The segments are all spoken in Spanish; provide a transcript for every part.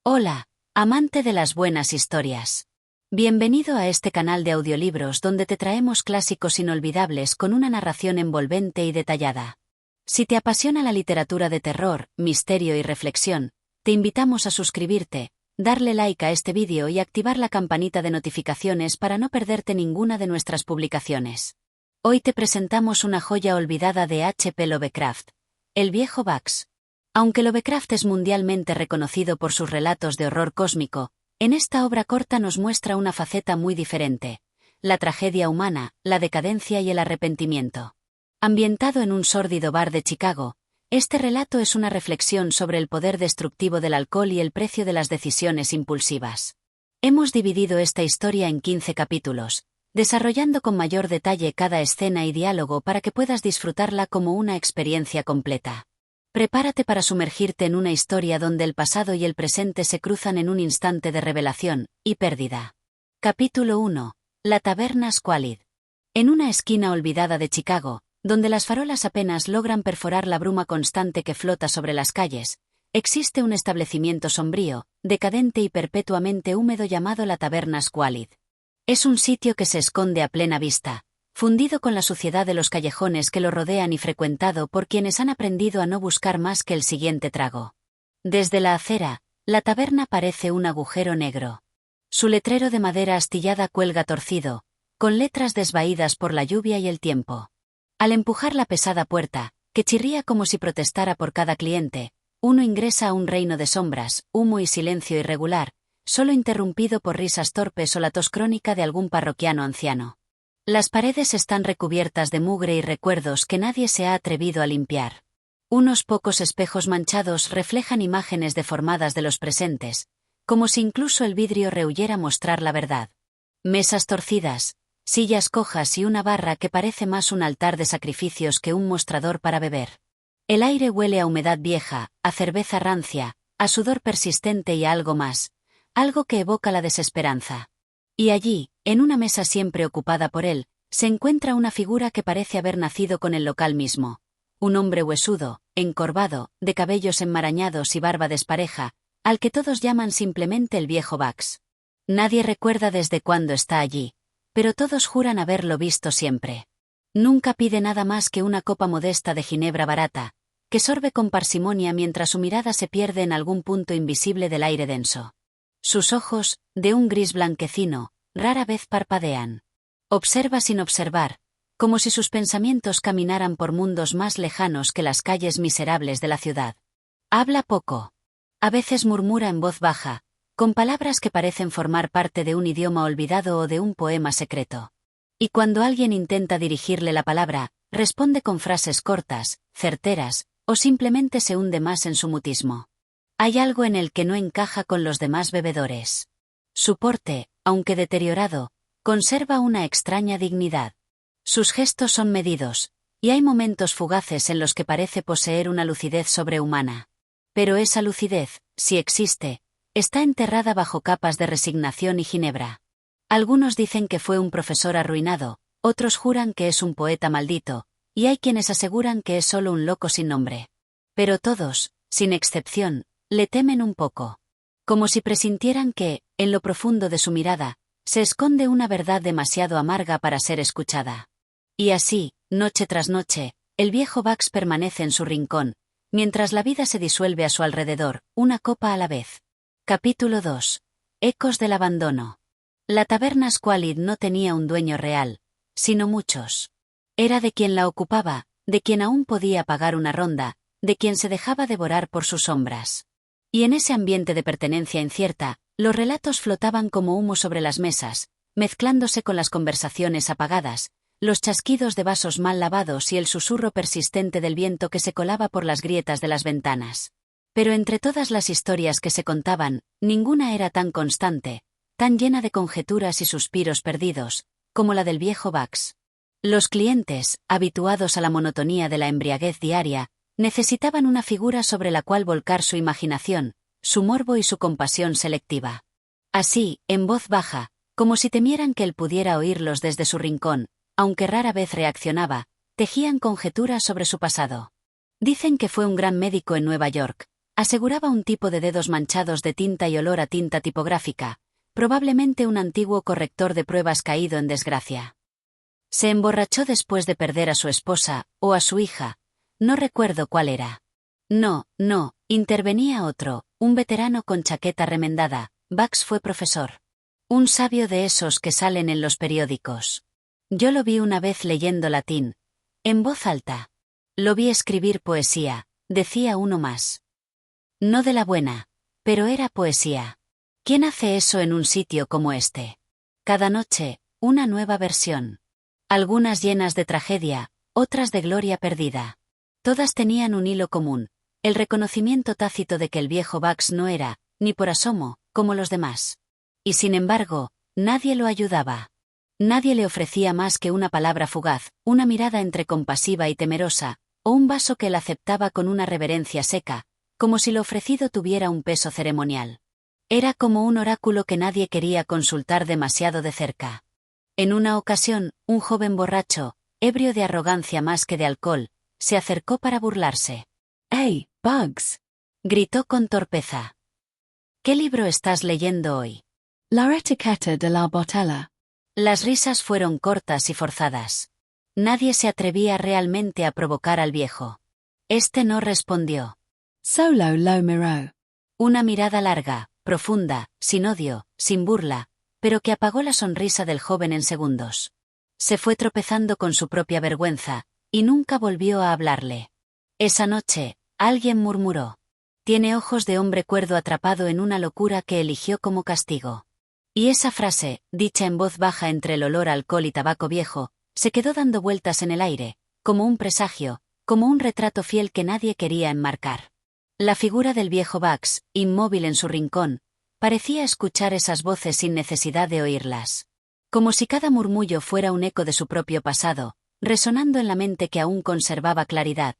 Hola, amante de las buenas historias. Bienvenido a este canal de audiolibros donde te traemos clásicos inolvidables con una narración envolvente y detallada. Si te apasiona la literatura de terror, misterio y reflexión, te invitamos a suscribirte, darle like a este vídeo y activar la campanita de notificaciones para no perderte ninguna de nuestras publicaciones. Hoy te presentamos una joya olvidada de H.P. Lovecraft, El viejo Bax. Aunque Lovecraft es mundialmente reconocido por sus relatos de horror cósmico, en esta obra corta nos muestra una faceta muy diferente: la tragedia humana, la decadencia y el arrepentimiento. Ambientado en un sórdido bar de Chicago, este relato es una reflexión sobre el poder destructivo del alcohol y el precio de las decisiones impulsivas. Hemos dividido esta historia en 15 capítulos, desarrollando con mayor detalle cada escena y diálogo para que puedas disfrutarla como una experiencia completa. Prepárate para sumergirte en una historia donde el pasado y el presente se cruzan en un instante de revelación y pérdida. Capítulo 1. La taberna Squalid. En una esquina olvidada de Chicago, donde las farolas apenas logran perforar la bruma constante que flota sobre las calles, existe un establecimiento sombrío, decadente y perpetuamente húmedo llamado la taberna Squalid. Es un sitio que se esconde a plena vista, fundido con la suciedad de los callejones que lo rodean y frecuentado por quienes han aprendido a no buscar más que el siguiente trago. Desde la acera, la taberna parece un agujero negro. Su letrero de madera astillada cuelga torcido, con letras desvaídas por la lluvia y el tiempo. Al empujar la pesada puerta, que chirría como si protestara por cada cliente, uno ingresa a un reino de sombras, humo y silencio irregular, solo interrumpido por risas torpes o la tos crónica de algún parroquiano anciano. Las paredes están recubiertas de mugre y recuerdos que nadie se ha atrevido a limpiar. Unos pocos espejos manchados reflejan imágenes deformadas de los presentes, como si incluso el vidrio rehuyera mostrar la verdad. Mesas torcidas, sillas cojas y una barra que parece más un altar de sacrificios que un mostrador para beber. El aire huele a humedad vieja, a cerveza rancia, a sudor persistente y a algo más, algo que evoca la desesperanza. Y allí, en una mesa siempre ocupada por él, se encuentra una figura que parece haber nacido con el local mismo. Un hombre huesudo, encorvado, de cabellos enmarañados y barba despareja, al que todos llaman simplemente el viejo Bax. Nadie recuerda desde cuándo está allí, pero todos juran haberlo visto siempre. Nunca pide nada más que una copa modesta de ginebra barata, que sorbe con parsimonia mientras su mirada se pierde en algún punto invisible del aire denso. Sus ojos, de un gris blanquecino, rara vez parpadean. Observa sin observar, como si sus pensamientos caminaran por mundos más lejanos que las calles miserables de la ciudad. Habla poco. A veces murmura en voz baja, con palabras que parecen formar parte de un idioma olvidado o de un poema secreto. Y cuando alguien intenta dirigirle la palabra, responde con frases cortas, certeras, o simplemente se hunde más en su mutismo. Hay algo en el que no encaja con los demás bebedores. Su porte, aunque deteriorado, conserva una extraña dignidad. Sus gestos son medidos, y hay momentos fugaces en los que parece poseer una lucidez sobrehumana. Pero esa lucidez, si existe, está enterrada bajo capas de resignación y ginebra. Algunos dicen que fue un profesor arruinado, otros juran que es un poeta maldito, y hay quienes aseguran que es solo un loco sin nombre. Pero todos, sin excepción, le temen un poco. Como si presintieran que, en lo profundo de su mirada, se esconde una verdad demasiado amarga para ser escuchada. Y así, noche tras noche, el viejo Bax permanece en su rincón, mientras la vida se disuelve a su alrededor, una copa a la vez. Capítulo 2. Ecos del abandono. La taberna Squalid no tenía un dueño real, sino muchos. Era de quien la ocupaba, de quien aún podía pagar una ronda, de quien se dejaba devorar por sus sombras. Y en ese ambiente de pertenencia incierta, los relatos flotaban como humo sobre las mesas, mezclándose con las conversaciones apagadas, los chasquidos de vasos mal lavados y el susurro persistente del viento que se colaba por las grietas de las ventanas. Pero entre todas las historias que se contaban, ninguna era tan constante, tan llena de conjeturas y suspiros perdidos, como la del viejo Bax. Los clientes, habituados a la monotonía de la embriaguez diaria, necesitaban una figura sobre la cual volcar su imaginación, su morbo y su compasión selectiva. Así, en voz baja, como si temieran que él pudiera oírlos desde su rincón, aunque rara vez reaccionaba, tejían conjeturas sobre su pasado. Dicen que fue un gran médico en Nueva York, Aseguraba un tipo de dedos manchados de tinta y olor a tinta tipográfica, probablemente un antiguo corrector de pruebas caído en desgracia. Se emborrachó después de perder a su esposa, o a su hija. No recuerdo cuál era. No, intervenía otro, un veterano con chaqueta remendada. Bugs fue profesor. Un sabio de esos que salen en los periódicos. Yo lo vi una vez leyendo latín. En voz alta. Lo vi escribir poesía, decía uno más. No de la buena. Pero era poesía. ¿Quién hace eso en un sitio como este? Cada noche, una nueva versión. Algunas llenas de tragedia, otras de gloria perdida. Todas tenían un hilo común, el reconocimiento tácito de que el viejo Bugs no era, ni por asomo, como los demás. Y sin embargo, nadie lo ayudaba. Nadie le ofrecía más que una palabra fugaz, una mirada entre compasiva y temerosa, o un vaso que él aceptaba con una reverencia seca, como si lo ofrecido tuviera un peso ceremonial. Era como un oráculo que nadie quería consultar demasiado de cerca. En una ocasión, un joven borracho, ebrio de arrogancia más que de alcohol, se acercó para burlarse. «¡Hey, Bugs!», gritó con torpeza. «¿Qué libro estás leyendo hoy?» La etiqueta de la botella. Las risas fueron cortas y forzadas. Nadie se atrevía realmente a provocar al viejo. Este no respondió. Solo lo miró. Una mirada larga, profunda, sin odio, sin burla, pero que apagó la sonrisa del joven en segundos. Se fue tropezando con su propia vergüenza, y nunca volvió a hablarle. Esa noche, alguien murmuró. Tiene ojos de hombre cuerdo atrapado en una locura que eligió como castigo. Y esa frase, dicha en voz baja entre el olor a alcohol y tabaco viejo, se quedó dando vueltas en el aire, como un presagio, como un retrato fiel que nadie quería enmarcar. La figura del viejo Bugs, inmóvil en su rincón, parecía escuchar esas voces sin necesidad de oírlas. Como si cada murmullo fuera un eco de su propio pasado, resonando en la mente que aún conservaba claridad.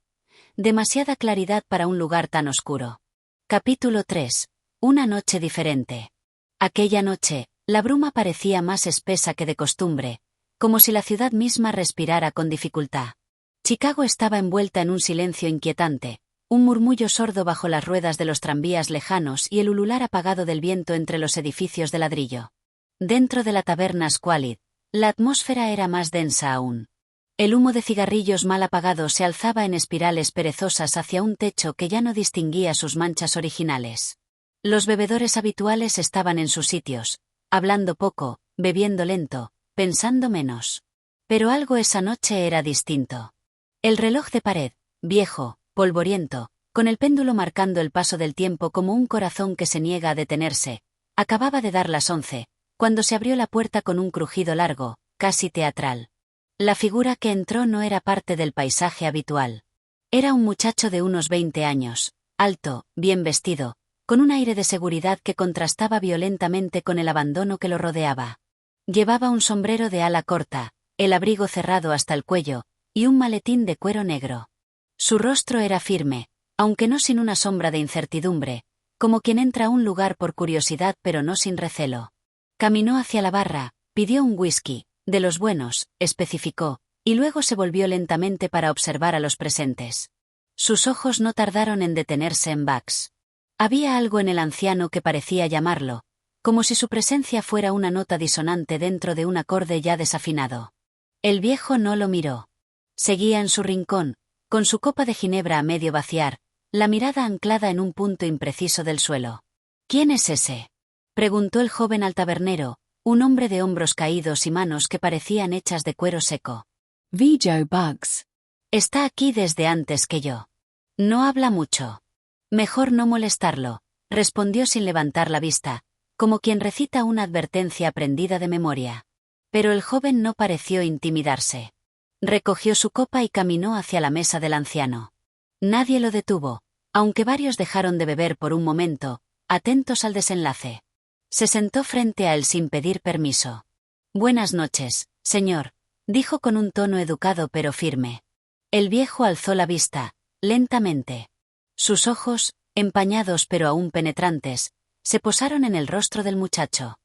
Demasiada claridad para un lugar tan oscuro. Capítulo 3. Una noche diferente. Aquella noche, la bruma parecía más espesa que de costumbre, como si la ciudad misma respirara con dificultad. Chicago estaba envuelta en un silencio inquietante, un murmullo sordo bajo las ruedas de los tranvías lejanos y el ulular apagado del viento entre los edificios de ladrillo. Dentro de la taberna Squalid, la atmósfera era más densa aún. El humo de cigarrillos mal apagados se alzaba en espirales perezosas hacia un techo que ya no distinguía sus manchas originales. Los bebedores habituales estaban en sus sitios, hablando poco, bebiendo lento, pensando menos. Pero algo esa noche era distinto. El reloj de pared, viejo, polvoriento, con el péndulo marcando el paso del tiempo como un corazón que se niega a detenerse, acababa de dar las 11, cuando se abrió la puerta con un crujido largo, casi teatral. La figura que entró no era parte del paisaje habitual. Era un muchacho de unos 20 años, alto, bien vestido, con un aire de seguridad que contrastaba violentamente con el abandono que lo rodeaba. Llevaba un sombrero de ala corta, el abrigo cerrado hasta el cuello, y un maletín de cuero negro. Su rostro era firme, aunque no sin una sombra de incertidumbre, como quien entra a un lugar por curiosidad pero no sin recelo. Caminó hacia la barra, pidió un whisky, de los buenos, especificó, y luego se volvió lentamente para observar a los presentes. Sus ojos no tardaron en detenerse en Bugs. Había algo en el anciano que parecía llamarlo, como si su presencia fuera una nota disonante dentro de un acorde ya desafinado. El viejo no lo miró. Seguía en su rincón, con su copa de ginebra a medio vaciar, la mirada anclada en un punto impreciso del suelo. «¿Quién es ese?», preguntó el joven al tabernero, un hombre de hombros caídos y manos que parecían hechas de cuero seco. Joe Bugs. Está aquí desde antes que yo. No habla mucho. Mejor no molestarlo, respondió sin levantar la vista, como quien recita una advertencia aprendida de memoria. Pero el joven no pareció intimidarse. Recogió su copa y caminó hacia la mesa del anciano. Nadie lo detuvo, aunque varios dejaron de beber por un momento, atentos al desenlace. Se sentó frente a él sin pedir permiso. «Buenas noches, señor», dijo con un tono educado pero firme. El viejo alzó la vista, lentamente. Sus ojos, empañados pero aún penetrantes, se posaron en el rostro del muchacho.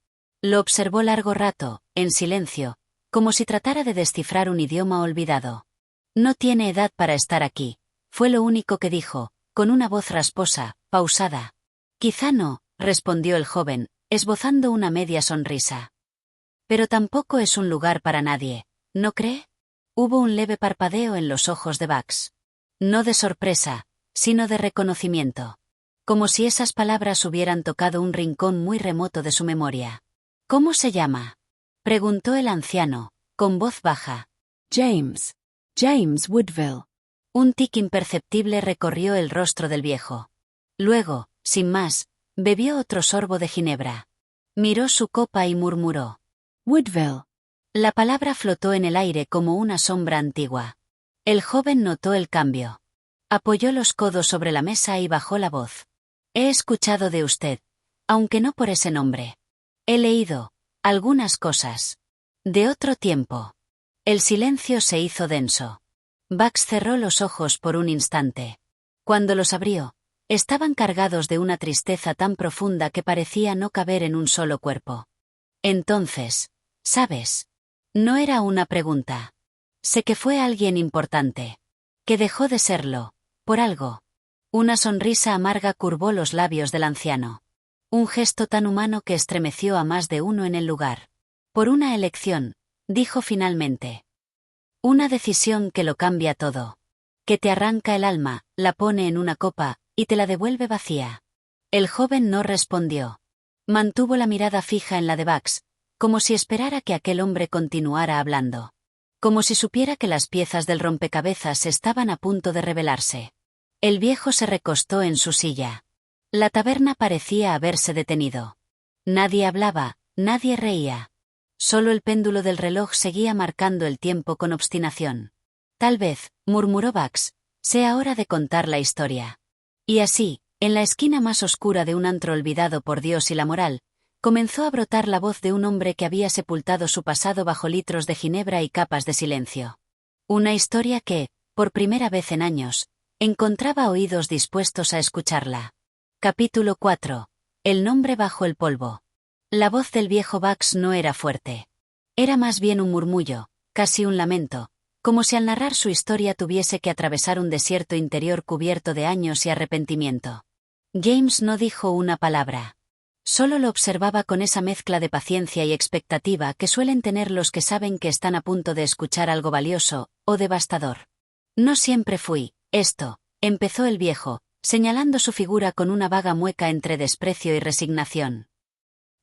Lo observó largo rato, en silencio, como si tratara de descifrar un idioma olvidado. «No tiene edad para estar aquí», fue lo único que dijo, con una voz rasposa, pausada. Quizá no, respondió el joven, esbozando una media sonrisa. Pero tampoco es un lugar para nadie, ¿no cree? Hubo un leve parpadeo en los ojos de Bugs. No de sorpresa, sino de reconocimiento. Como si esas palabras hubieran tocado un rincón muy remoto de su memoria. ¿Cómo se llama?, preguntó el anciano, con voz baja. James. James Woodville. Un tic imperceptible recorrió el rostro del viejo. Luego, sin más, bebió otro sorbo de ginebra. Miró su copa y murmuró. Woodville. La palabra flotó en el aire como una sombra antigua. El joven notó el cambio. Apoyó los codos sobre la mesa y bajó la voz. He escuchado de usted, aunque no por ese nombre. He leído algunas cosas. De otro tiempo. El silencio se hizo denso. Bugs cerró los ojos por un instante. Cuando los abrió, estaban cargados de una tristeza tan profunda que parecía no caber en un solo cuerpo. Entonces, ¿sabes? No era una pregunta. Sé que fue alguien importante. Que dejó de serlo, por algo. Una sonrisa amarga curvó los labios del anciano. Un gesto tan humano que estremeció a más de uno en el lugar. Por una elección, dijo finalmente. Una decisión que lo cambia todo. Que te arranca el alma, la pone en una copa, y te la devuelve vacía. El joven no respondió. Mantuvo la mirada fija en la de Bugs, como si esperara que aquel hombre continuara hablando. Como si supiera que las piezas del rompecabezas estaban a punto de revelarse. El viejo se recostó en su silla. La taberna parecía haberse detenido. Nadie hablaba, nadie reía. Solo el péndulo del reloj seguía marcando el tiempo con obstinación. Tal vez, murmuró Bugs, sea hora de contar la historia. Y así, en la esquina más oscura de un antro olvidado por Dios y la moral, comenzó a brotar la voz de un hombre que había sepultado su pasado bajo litros de ginebra y capas de silencio. Una historia que, por primera vez en años, encontraba oídos dispuestos a escucharla. Capítulo 4. El nombre bajo el polvo. La voz del viejo Bugs no era fuerte. Era más bien un murmullo, casi un lamento, como si al narrar su historia tuviese que atravesar un desierto interior cubierto de años y arrepentimiento. James no dijo una palabra. Solo lo observaba con esa mezcla de paciencia y expectativa que suelen tener los que saben que están a punto de escuchar algo valioso, o devastador. No siempre fui esto, empezó el viejo, señalando su figura con una vaga mueca entre desprecio y resignación.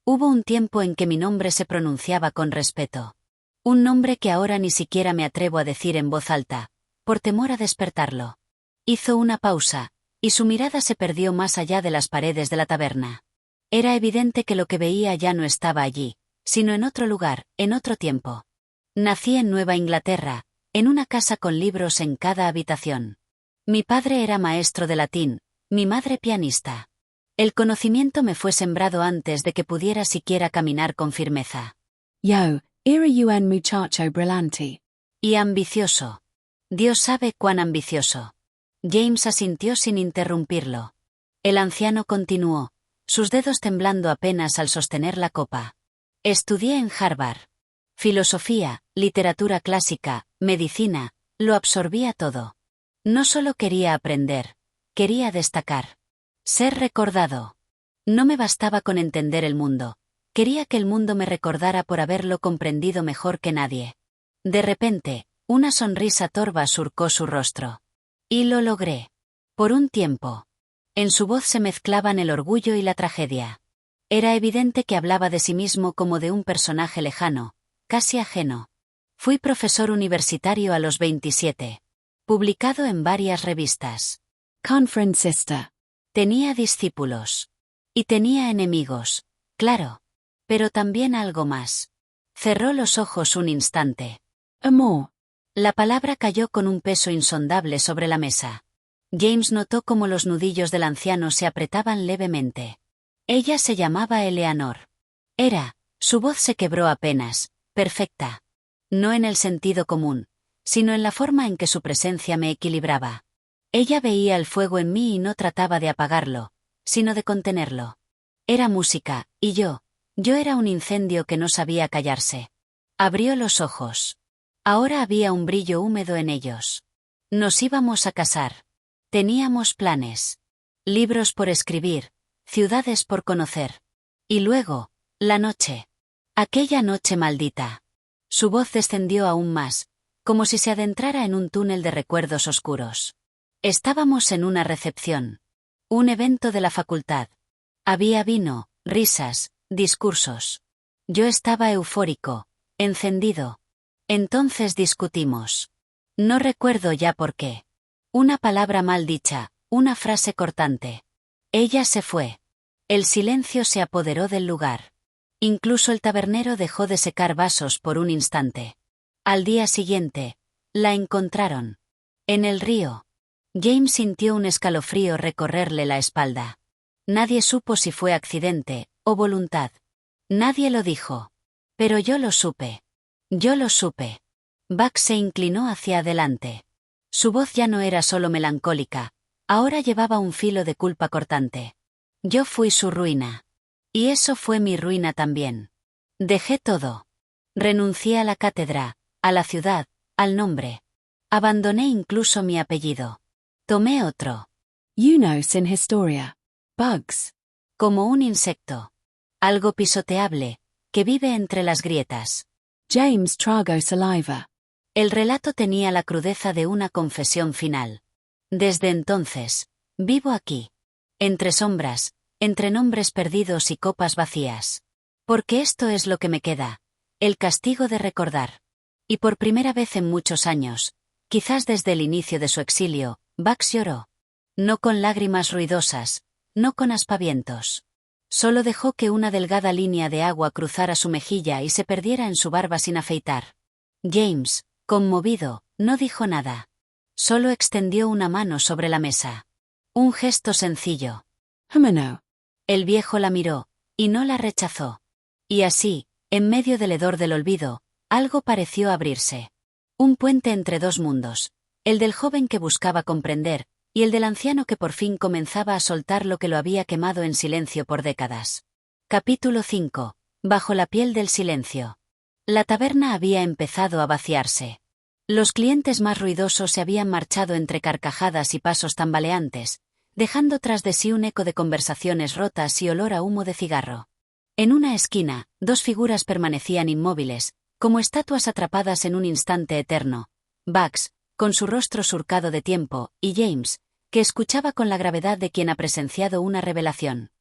Hubo un tiempo en que mi nombre se pronunciaba con respeto. Un nombre que ahora ni siquiera me atrevo a decir en voz alta, por temor a despertarlo. Hizo una pausa, y su mirada se perdió más allá de las paredes de la taberna. Era evidente que lo que veía ya no estaba allí, sino en otro lugar, en otro tiempo. Nací en Nueva Inglaterra, en una casa con libros en cada habitación. Mi padre era maestro de latín, mi madre pianista. El conocimiento me fue sembrado antes de que pudiera siquiera caminar con firmeza. Yo, era un muchacho brillante. Y ambicioso. Dios sabe cuán ambicioso. James asintió sin interrumpirlo. El anciano continuó, sus dedos temblando apenas al sostener la copa. Estudié en Harvard. Filosofía, literatura clásica, medicina, lo absorbía todo. No solo quería aprender, quería destacar. Ser recordado. No me bastaba con entender el mundo. Quería que el mundo me recordara por haberlo comprendido mejor que nadie. De repente, una sonrisa torva surcó su rostro. Y lo logré. Por un tiempo. En su voz se mezclaban el orgullo y la tragedia. Era evidente que hablaba de sí mismo como de un personaje lejano, casi ajeno. Fui profesor universitario a los 27. Publicado en varias revistas. Conferencista. Tenía discípulos. Y tenía enemigos, claro. Pero también algo más. Cerró los ojos un instante. Amor. La palabra cayó con un peso insondable sobre la mesa. James notó cómo los nudillos del anciano se apretaban levemente. Ella se llamaba Eleanor. Su voz se quebró apenas, perfecta. No en el sentido común, sino en la forma en que su presencia me equilibraba. Ella veía el fuego en mí y no trataba de apagarlo, sino de contenerlo. Era música, y yo era un incendio que no sabía callarse. Abrió los ojos. Ahora había un brillo húmedo en ellos. Nos íbamos a casar. Teníamos planes. libros por escribir, ciudades por conocer. Y luego, la noche. Aquella noche maldita. Su voz descendió aún más, como si se adentrara en un túnel de recuerdos oscuros. Estábamos en una recepción. Un evento de la facultad. Había vino, risas, discursos. Yo estaba eufórico, encendido. Entonces discutimos. No recuerdo ya por qué. Una palabra mal dicha, una frase cortante. Ella se fue. El silencio se apoderó del lugar. Incluso el tabernero dejó de secar vasos por un instante. Al día siguiente, la encontraron. En el río. James sintió un escalofrío recorrerle la espalda. Nadie supo si fue accidente o voluntad. Nadie lo dijo. Pero yo lo supe. Yo lo supe. Buck se inclinó hacia adelante. Su voz ya no era solo melancólica, ahora llevaba un filo de culpa cortante. Yo fui su ruina. Y eso fue mi ruina también. Dejé todo. Renuncié a la cátedra, a la ciudad, al nombre. Abandoné incluso mi apellido. Tomé otro. Unos in Historia. Bugs. Como un insecto. Algo pisoteable, que vive entre las grietas. James trago saliva. El relato tenía la crudeza de una confesión final. Desde entonces, vivo aquí. Entre sombras, entre nombres perdidos y copas vacías. Porque esto es lo que me queda. El castigo de recordar. Y por primera vez en muchos años, quizás desde el inicio de su exilio, Bugs lloró. No con lágrimas ruidosas, no con aspavientos. Solo dejó que una delgada línea de agua cruzara su mejilla y se perdiera en su barba sin afeitar. James, conmovido, no dijo nada. Solo extendió una mano sobre la mesa. Un gesto sencillo. Humano. El viejo la miró, y no la rechazó. Y así, en medio del hedor del olvido, algo pareció abrirse. Un puente entre dos mundos. El del joven que buscaba comprender, y el del anciano que por fin comenzaba a soltar lo que lo había quemado en silencio por décadas. Capítulo 5. Bajo la piel del silencio. La taberna había empezado a vaciarse. Los clientes más ruidosos se habían marchado entre carcajadas y pasos tambaleantes, dejando tras de sí un eco de conversaciones rotas y olor a humo de cigarro. En una esquina, dos figuras permanecían inmóviles, como estatuas atrapadas en un instante eterno. Bugs, con su rostro surcado de tiempo, y James, que escuchaba con la gravedad de quien ha presenciado una revelación.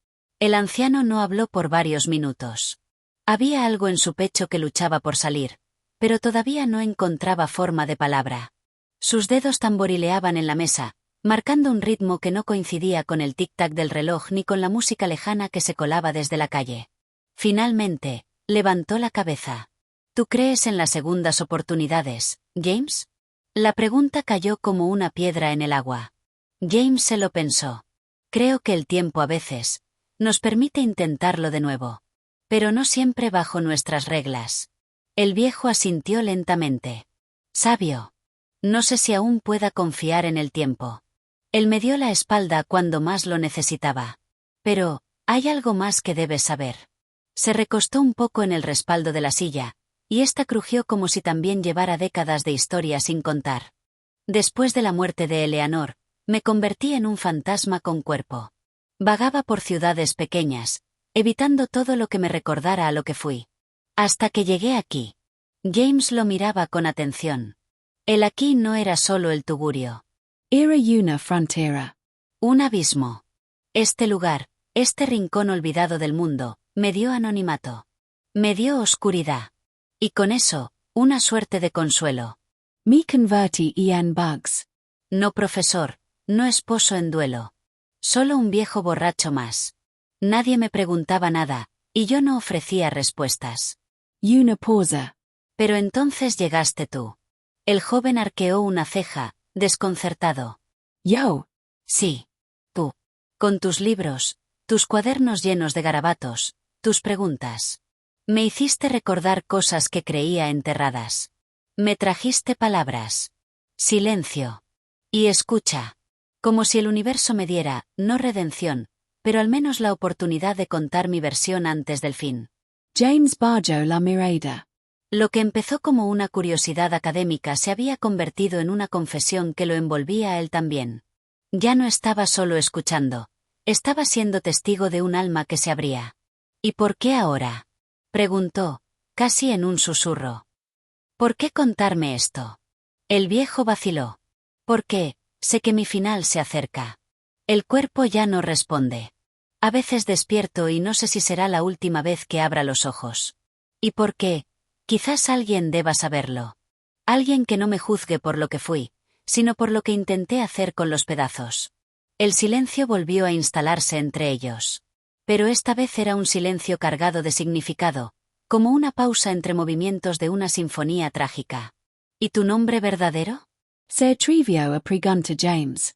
El anciano no habló por varios minutos. Había algo en su pecho que luchaba por salir, pero todavía no encontraba forma de palabra. Sus dedos tamborileaban en la mesa, marcando un ritmo que no coincidía con el tic-tac del reloj ni con la música lejana que se colaba desde la calle. Finalmente, levantó la cabeza. ¿Tú crees en las segundas oportunidades, James? La pregunta cayó como una piedra en el agua. James se lo pensó. Creo que el tiempo a veces nos permite intentarlo de nuevo. Pero no siempre bajo nuestras reglas. El viejo asintió lentamente. Sabio. No sé si aún pueda confiar en el tiempo. Él me dio la espalda cuando más lo necesitaba. Pero, hay algo más que debes saber. Se recostó un poco en el respaldo de la silla, y ésta crujió como si también llevara décadas de historia sin contar. Después de la muerte de Eleanor, me convertí en un fantasma con cuerpo. Vagaba por ciudades pequeñas, evitando todo lo que me recordara a lo que fui. Hasta que llegué aquí. James lo miraba con atención. El aquí no era solo el tugurio. Era una frontera. Un abismo. Este lugar, este rincón olvidado del mundo, me dio anonimato. Me dio oscuridad. Y con eso, una suerte de consuelo. Me convertí en Bugs. No profesor, no esposo en duelo. Solo un viejo borracho más. Nadie me preguntaba nada, y yo no ofrecía respuestas. Una pausa. Pero entonces llegaste tú. El joven arqueó una ceja, desconcertado. Yo. Sí. Tú. Con tus libros, tus cuadernos llenos de garabatos, tus preguntas. Me hiciste recordar cosas que creía enterradas. Me trajiste palabras. Silencio. Y escucha. Como si el universo me diera, no redención, pero al menos la oportunidad de contar mi versión antes del fin. James Barjo La Mirada. Lo que empezó como una curiosidad académica se había convertido en una confesión que lo envolvía a él también. Ya no estaba solo escuchando, Estaba siendo testigo de un alma que se abría. ¿Y por qué ahora? Preguntó, casi en un susurro. ¿Por qué contarme esto? El viejo vaciló. ¿Por qué? Sé que mi final se acerca. El cuerpo ya no responde. A veces despierto y no sé si será la última vez que abra los ojos. ¿Y por qué? Quizás alguien deba saberlo. Alguien que no me juzgue por lo que fui, sino por lo que intenté hacer con los pedazos. El silencio volvió a instalarse entre ellos. Pero esta vez era un silencio cargado de significado, como una pausa entre movimientos de una sinfonía trágica. ¿Y tu nombre verdadero? Se atrevió a preguntar James.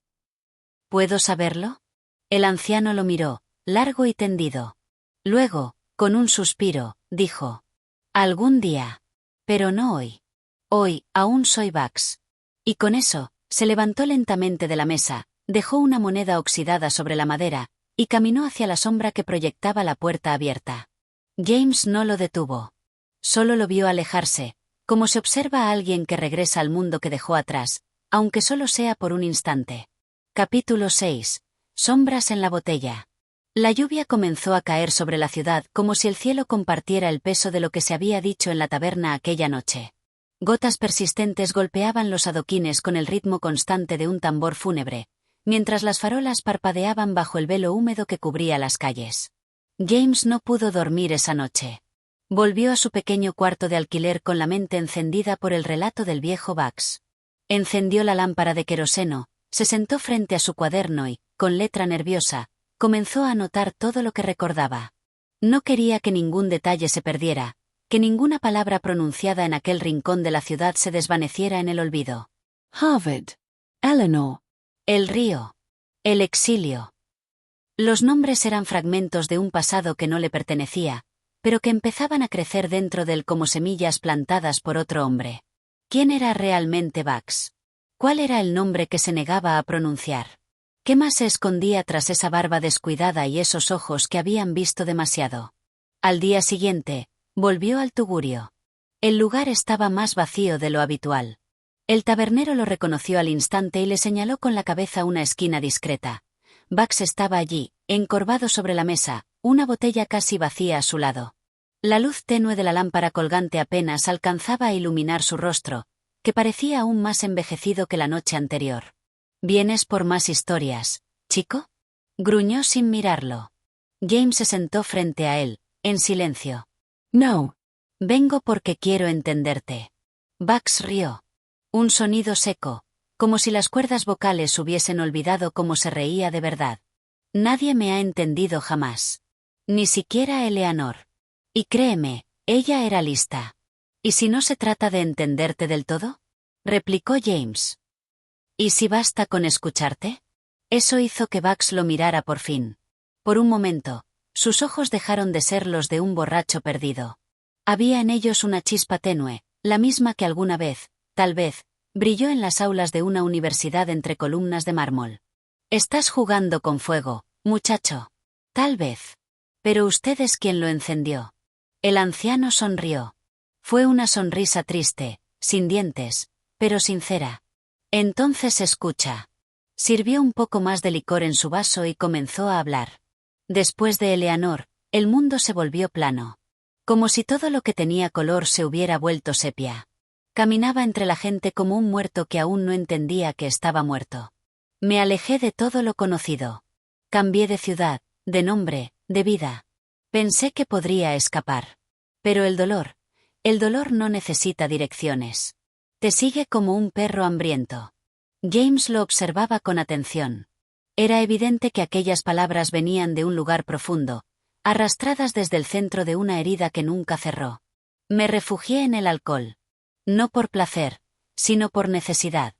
¿Puedo saberlo? El anciano lo miró, largo y tendido. Luego, con un suspiro, dijo: algún día. Pero no hoy. Hoy, aún soy Bugs. Y con eso, se levantó lentamente de la mesa, dejó una moneda oxidada sobre la madera, y caminó hacia la sombra que proyectaba la puerta abierta. James no lo detuvo. Solo lo vio alejarse, como se observa a alguien que regresa al mundo que dejó atrás, aunque solo sea por un instante. Capítulo 6. Sombras en la botella. La lluvia comenzó a caer sobre la ciudad como si el cielo compartiera el peso de lo que se había dicho en la taberna aquella noche. Gotas persistentes golpeaban los adoquines con el ritmo constante de un tambor fúnebre, mientras las farolas parpadeaban bajo el velo húmedo que cubría las calles. James no pudo dormir esa noche. Volvió a su pequeño cuarto de alquiler con la mente encendida por el relato del viejo Bugs. Encendió la lámpara de queroseno, se sentó frente a su cuaderno y, con letra nerviosa, comenzó a anotar todo lo que recordaba. No quería que ningún detalle se perdiera, que ninguna palabra pronunciada en aquel rincón de la ciudad se desvaneciera en el olvido. Harvard. Eleanor. El río. El exilio. Los nombres eran fragmentos de un pasado que no le pertenecía, pero que empezaban a crecer dentro de él como semillas plantadas por otro hombre. ¿Quién era realmente Bugs? ¿Cuál era el nombre que se negaba a pronunciar? ¿Qué más se escondía tras esa barba descuidada y esos ojos que habían visto demasiado? Al día siguiente, volvió al tugurio. El lugar estaba más vacío de lo habitual. El tabernero lo reconoció al instante y le señaló con la cabeza una esquina discreta. Bugs estaba allí, encorvado sobre la mesa, una botella casi vacía a su lado. La luz tenue de la lámpara colgante apenas alcanzaba a iluminar su rostro, que parecía aún más envejecido que la noche anterior. ¿Vienes por más historias, chico? Gruñó sin mirarlo. James se sentó frente a él, en silencio. No. Vengo porque quiero entenderte. Bugs rió. Un sonido seco, como si las cuerdas vocales hubiesen olvidado cómo se reía de verdad. Nadie me ha entendido jamás. Ni siquiera Eleanor. Y créeme, ella era lista. ¿Y si no se trata de entenderte del todo? Replicó James. ¿Y si basta con escucharte? Eso hizo que Bugs lo mirara por fin. Por un momento, sus ojos dejaron de ser los de un borracho perdido. Había en ellos una chispa tenue, la misma que alguna vez, tal vez, brilló en las aulas de una universidad entre columnas de mármol. Estás jugando con fuego, muchacho. Tal vez. Pero usted es quien lo encendió. El anciano sonrió. Fue una sonrisa triste, sin dientes, pero sincera. Entonces escucha. Sirvió un poco más de licor en su vaso y comenzó a hablar. Después de Eleanor, el mundo se volvió plano. Como si todo lo que tenía color se hubiera vuelto sepia. Caminaba entre la gente como un muerto que aún no entendía que estaba muerto. Me alejé de todo lo conocido. Cambié de ciudad, de nombre, de vida. Pensé que podría escapar. Pero el dolor no necesita direcciones. Te sigue como un perro hambriento. James lo observaba con atención. Era evidente que aquellas palabras venían de un lugar profundo, arrastradas desde el centro de una herida que nunca cerró. Me refugié en el alcohol. No por placer, sino por necesidad.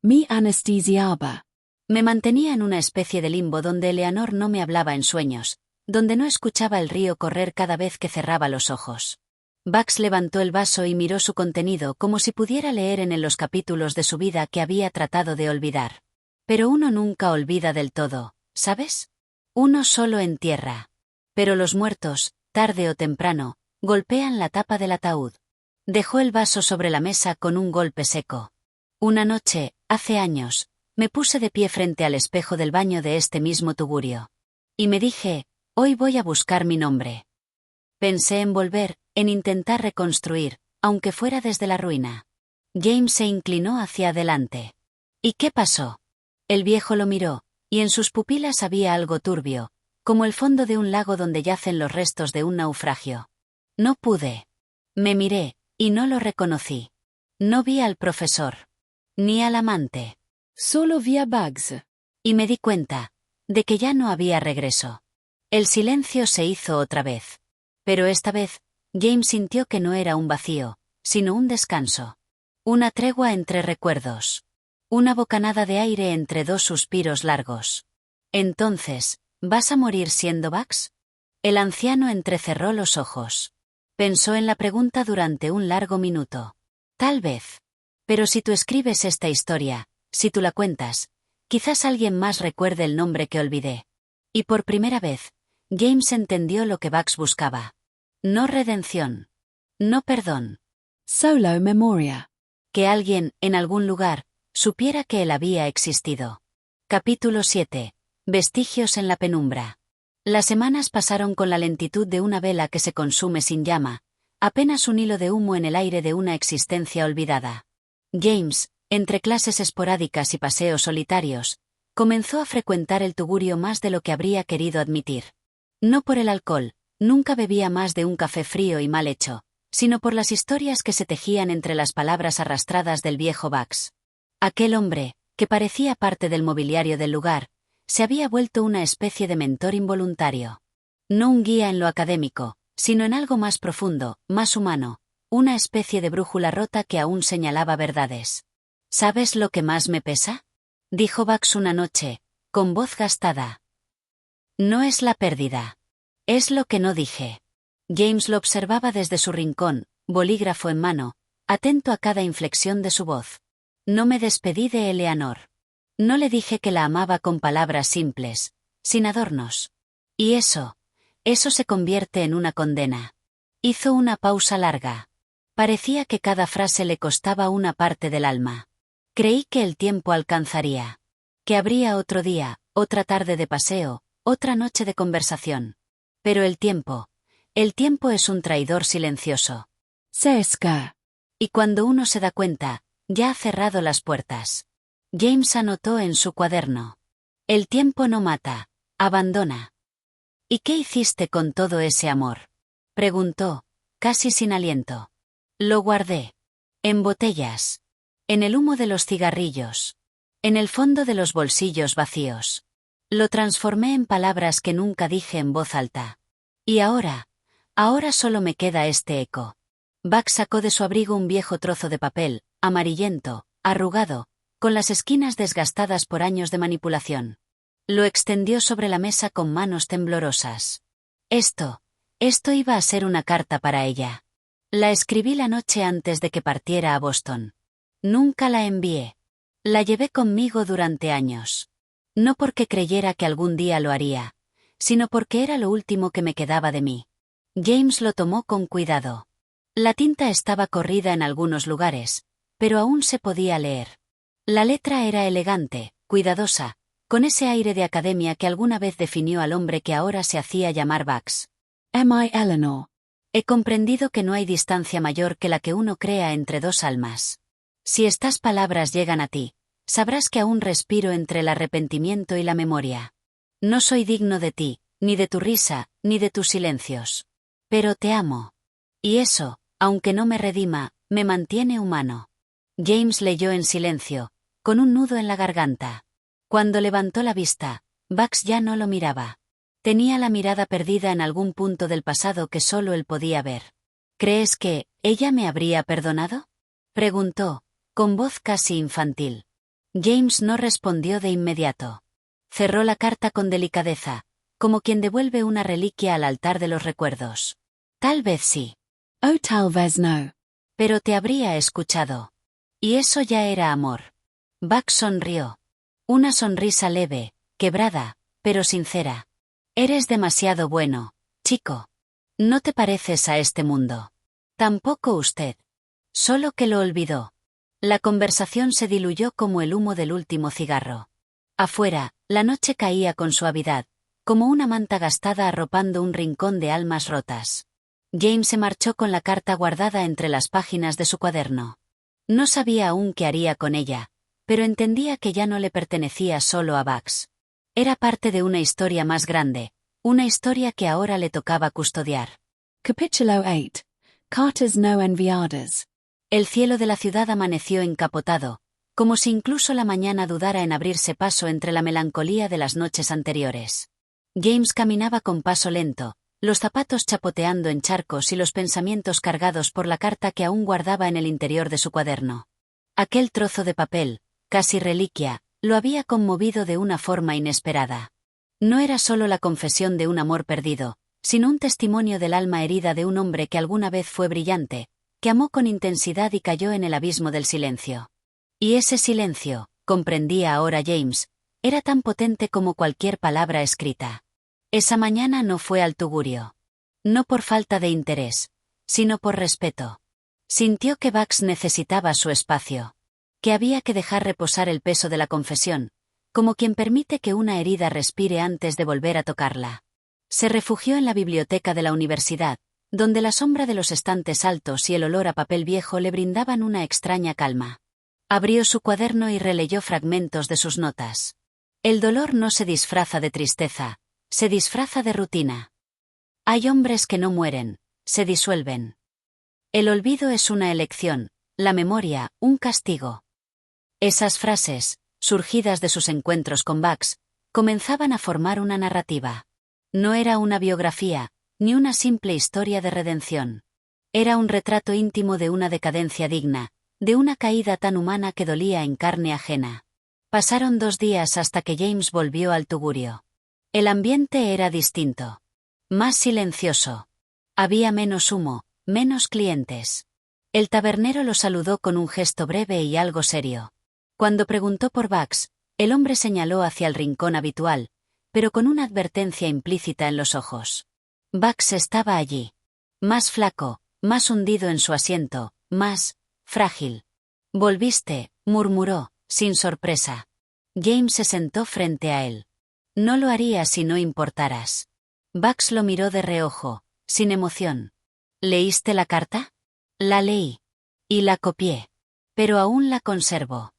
Me anestesiaba. Me mantenía en una especie de limbo donde Eleanor no me hablaba en sueños, donde no escuchaba el río correr cada vez que cerraba los ojos. Bugs levantó el vaso y miró su contenido como si pudiera leer en él los capítulos de su vida que había tratado de olvidar. Pero uno nunca olvida del todo, ¿sabes? Uno solo entierra. Pero los muertos, tarde o temprano, golpean la tapa del ataúd. Dejó el vaso sobre la mesa con un golpe seco. Una noche, hace años, me puse de pie frente al espejo del baño de este mismo tugurio. Y me dije, hoy voy a buscar mi nombre. Pensé en volver, en intentar reconstruir, aunque fuera desde la ruina. James se inclinó hacia adelante. ¿Y qué pasó? El viejo lo miró, y en sus pupilas había algo turbio, como el fondo de un lago donde yacen los restos de un naufragio. No pude. Me miré, y no lo reconocí. No vi al profesor. Ni al amante. Solo vi a Bugs. Y me di cuenta de que ya no había regreso. El silencio se hizo otra vez. Pero esta vez, James sintió que no era un vacío, sino un descanso. Una tregua entre recuerdos. Una bocanada de aire entre dos suspiros largos. Entonces, ¿vas a morir siendo Bugs? El anciano entrecerró los ojos. Pensó en la pregunta durante un largo minuto. Tal vez. Pero si tú escribes esta historia, si tú la cuentas, quizás alguien más recuerde el nombre que olvidé. Y por primera vez, James entendió lo que Bugs buscaba. No redención. No perdón. Solo memoria. Que alguien, en algún lugar, supiera que él había existido. Capítulo 7. Vestigios en la penumbra. Las semanas pasaron con la lentitud de una vela que se consume sin llama, apenas un hilo de humo en el aire de una existencia olvidada. James, entre clases esporádicas y paseos solitarios, comenzó a frecuentar el tugurio más de lo que habría querido admitir. No por el alcohol, nunca bebía más de un café frío y mal hecho, sino por las historias que se tejían entre las palabras arrastradas del viejo Bugs. Aquel hombre, que parecía parte del mobiliario del lugar, se había vuelto una especie de mentor involuntario. No un guía en lo académico, sino en algo más profundo, más humano, una especie de brújula rota que aún señalaba verdades. ¿Sabes lo que más me pesa?, dijo Bugs una noche, con voz gastada. No es la pérdida. Es lo que no dije. James lo observaba desde su rincón, bolígrafo en mano, atento a cada inflexión de su voz. No me despedí de Eleanor. No le dije que la amaba con palabras simples, sin adornos. Y eso se convierte en una condena. Hizo una pausa larga. Parecía que cada frase le costaba una parte del alma. Creí que el tiempo alcanzaría. Que habría otro día, otra tarde de paseo, otra noche de conversación. Pero el tiempo es un traidor silencioso. Sesca. Y cuando uno se da cuenta, ya ha cerrado las puertas. James anotó en su cuaderno. El tiempo no mata, abandona. ¿Y qué hiciste con todo ese amor?, preguntó, casi sin aliento. Lo guardé. En botellas. En el humo de los cigarrillos. En el fondo de los bolsillos vacíos. Lo transformé en palabras que nunca dije en voz alta. Y ahora solo me queda este eco. Bugs sacó de su abrigo un viejo trozo de papel, amarillento, arrugado, con las esquinas desgastadas por años de manipulación. Lo extendió sobre la mesa con manos temblorosas. Esto iba a ser una carta para ella. La escribí la noche antes de que partiera a Boston. Nunca la envié. La llevé conmigo durante años. No porque creyera que algún día lo haría, sino porque era lo último que me quedaba de mí. James lo tomó con cuidado. La tinta estaba corrida en algunos lugares, pero aún se podía leer. La letra era elegante, cuidadosa, con ese aire de academia que alguna vez definió al hombre que ahora se hacía llamar Bugs. M.I. Eleanor. He comprendido que no hay distancia mayor que la que uno crea entre dos almas. Si estas palabras llegan a ti, sabrás que aún respiro entre el arrepentimiento y la memoria. No soy digno de ti, ni de tu risa, ni de tus silencios. Pero te amo. Y eso, aunque no me redima, me mantiene humano. James leyó en silencio, con un nudo en la garganta. Cuando levantó la vista, Bugs ya no lo miraba. Tenía la mirada perdida en algún punto del pasado que solo él podía ver. ¿Crees que ella me habría perdonado?, preguntó, con voz casi infantil. James no respondió de inmediato. Cerró la carta con delicadeza, como quien devuelve una reliquia al altar de los recuerdos. Tal vez sí. Oh, tal vez no. Pero te habría escuchado. Y eso ya era amor. Bugs sonrió. Una sonrisa leve, quebrada, pero sincera. Eres demasiado bueno, chico. No te pareces a este mundo. Tampoco usted. Solo que lo olvidó. La conversación se diluyó como el humo del último cigarro. Afuera, la noche caía con suavidad, como una manta gastada arropando un rincón de almas rotas. James se marchó con la carta guardada entre las páginas de su cuaderno. No sabía aún qué haría con ella, pero entendía que ya no le pertenecía solo a Bugs. Era parte de una historia más grande, una historia que ahora le tocaba custodiar. Capítulo 8. Cartas no enviadas. El cielo de la ciudad amaneció encapotado, como si incluso la mañana dudara en abrirse paso entre la melancolía de las noches anteriores. James caminaba con paso lento, los zapatos chapoteando en charcos y los pensamientos cargados por la carta que aún guardaba en el interior de su cuaderno. Aquel trozo de papel, casi reliquia, lo había conmovido de una forma inesperada. No era solo la confesión de un amor perdido, sino un testimonio del alma herida de un hombre que alguna vez fue brillante, que amó con intensidad y cayó en el abismo del silencio. Y ese silencio, comprendía ahora James, era tan potente como cualquier palabra escrita. Esa mañana no fue al tugurio. No por falta de interés, sino por respeto. Sintió que Bugs necesitaba su espacio. Que había que dejar reposar el peso de la confesión, como quien permite que una herida respire antes de volver a tocarla. Se refugió en la biblioteca de la universidad, donde la sombra de los estantes altos y el olor a papel viejo le brindaban una extraña calma. Abrió su cuaderno y releyó fragmentos de sus notas. El dolor no se disfraza de tristeza, se disfraza de rutina. Hay hombres que no mueren, se disuelven. El olvido es una elección, la memoria, un castigo. Esas frases, surgidas de sus encuentros con Bugs, comenzaban a formar una narrativa. No era una biografía, ni una simple historia de redención. Era un retrato íntimo de una decadencia digna, de una caída tan humana que dolía en carne ajena. Pasaron 2 días hasta que James volvió al tugurio. El ambiente era distinto. Más silencioso. Había menos humo, menos clientes. El tabernero lo saludó con un gesto breve y algo serio. Cuando preguntó por Bugs, el hombre señaló hacia el rincón habitual, pero con una advertencia implícita en los ojos. Bugs estaba allí. Más flaco, más hundido en su asiento, más frágil. «Volviste», murmuró, sin sorpresa. James se sentó frente a él. «No lo haría si no importaras». Bugs lo miró de reojo, sin emoción. «¿Leíste la carta?» «La leí. Y la copié. Pero aún la conservo.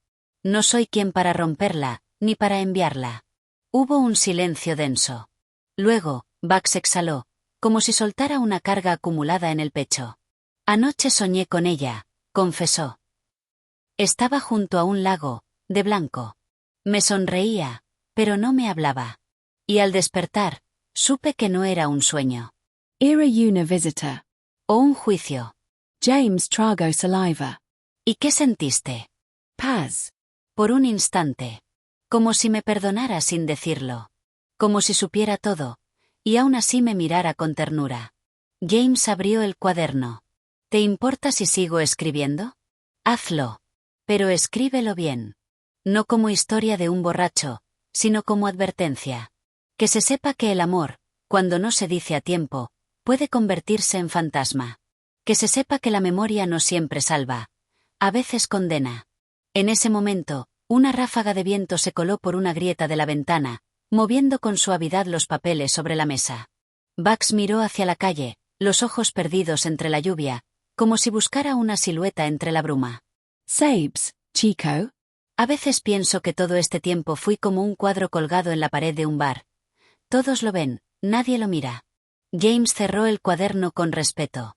No soy quien para romperla, ni para enviarla». Hubo un silencio denso. Luego, Bugs exhaló, como si soltara una carga acumulada en el pecho. «Anoche soñé con ella», confesó. Estaba junto a un lago, de blanco. Me sonreía, pero no me hablaba. Y al despertar, supe que no era un sueño. Era una visita. O un juicio. James tragó saliva. ¿Y qué sentiste? Paz. Por un instante. Como si me perdonara sin decirlo. Como si supiera todo, y aún así me mirara con ternura. James abrió el cuaderno. ¿Te importa si sigo escribiendo? Hazlo. Pero escríbelo bien. No como historia de un borracho, sino como advertencia. Que se sepa que el amor, cuando no se dice a tiempo, puede convertirse en fantasma. Que se sepa que la memoria no siempre salva. A veces condena. En ese momento, una ráfaga de viento se coló por una grieta de la ventana, moviendo con suavidad los papeles sobre la mesa. Bugs miró hacia la calle, los ojos perdidos entre la lluvia, como si buscara una silueta entre la bruma. Sabes, chico. A veces pienso que todo este tiempo fui como un cuadro colgado en la pared de un bar. Todos lo ven, nadie lo mira. James cerró el cuaderno con respeto.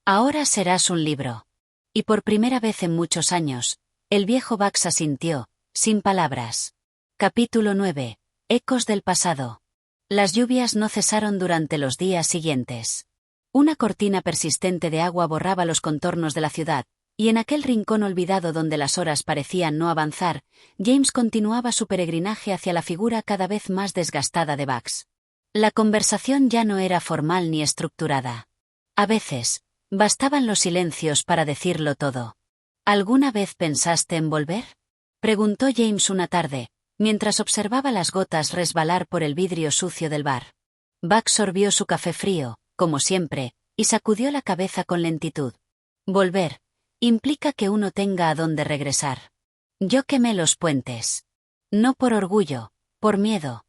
Ahora serás un libro. Y por primera vez en muchos años, el viejo Bugs asintió, sin palabras. Capítulo 9. Ecos del pasado. Las lluvias no cesaron durante los días siguientes. Una cortina persistente de agua borraba los contornos de la ciudad, y en aquel rincón olvidado donde las horas parecían no avanzar, James continuaba su peregrinaje hacia la figura cada vez más desgastada de Bugs. La conversación ya no era formal ni estructurada. A veces, bastaban los silencios para decirlo todo. ¿Alguna vez pensaste en volver?, preguntó James una tarde, mientras observaba las gotas resbalar por el vidrio sucio del bar. Bugs sorbió su café frío, como siempre, y sacudió la cabeza con lentitud. Volver implica que uno tenga a dónde regresar. Yo quemé los puentes. No por orgullo, por miedo.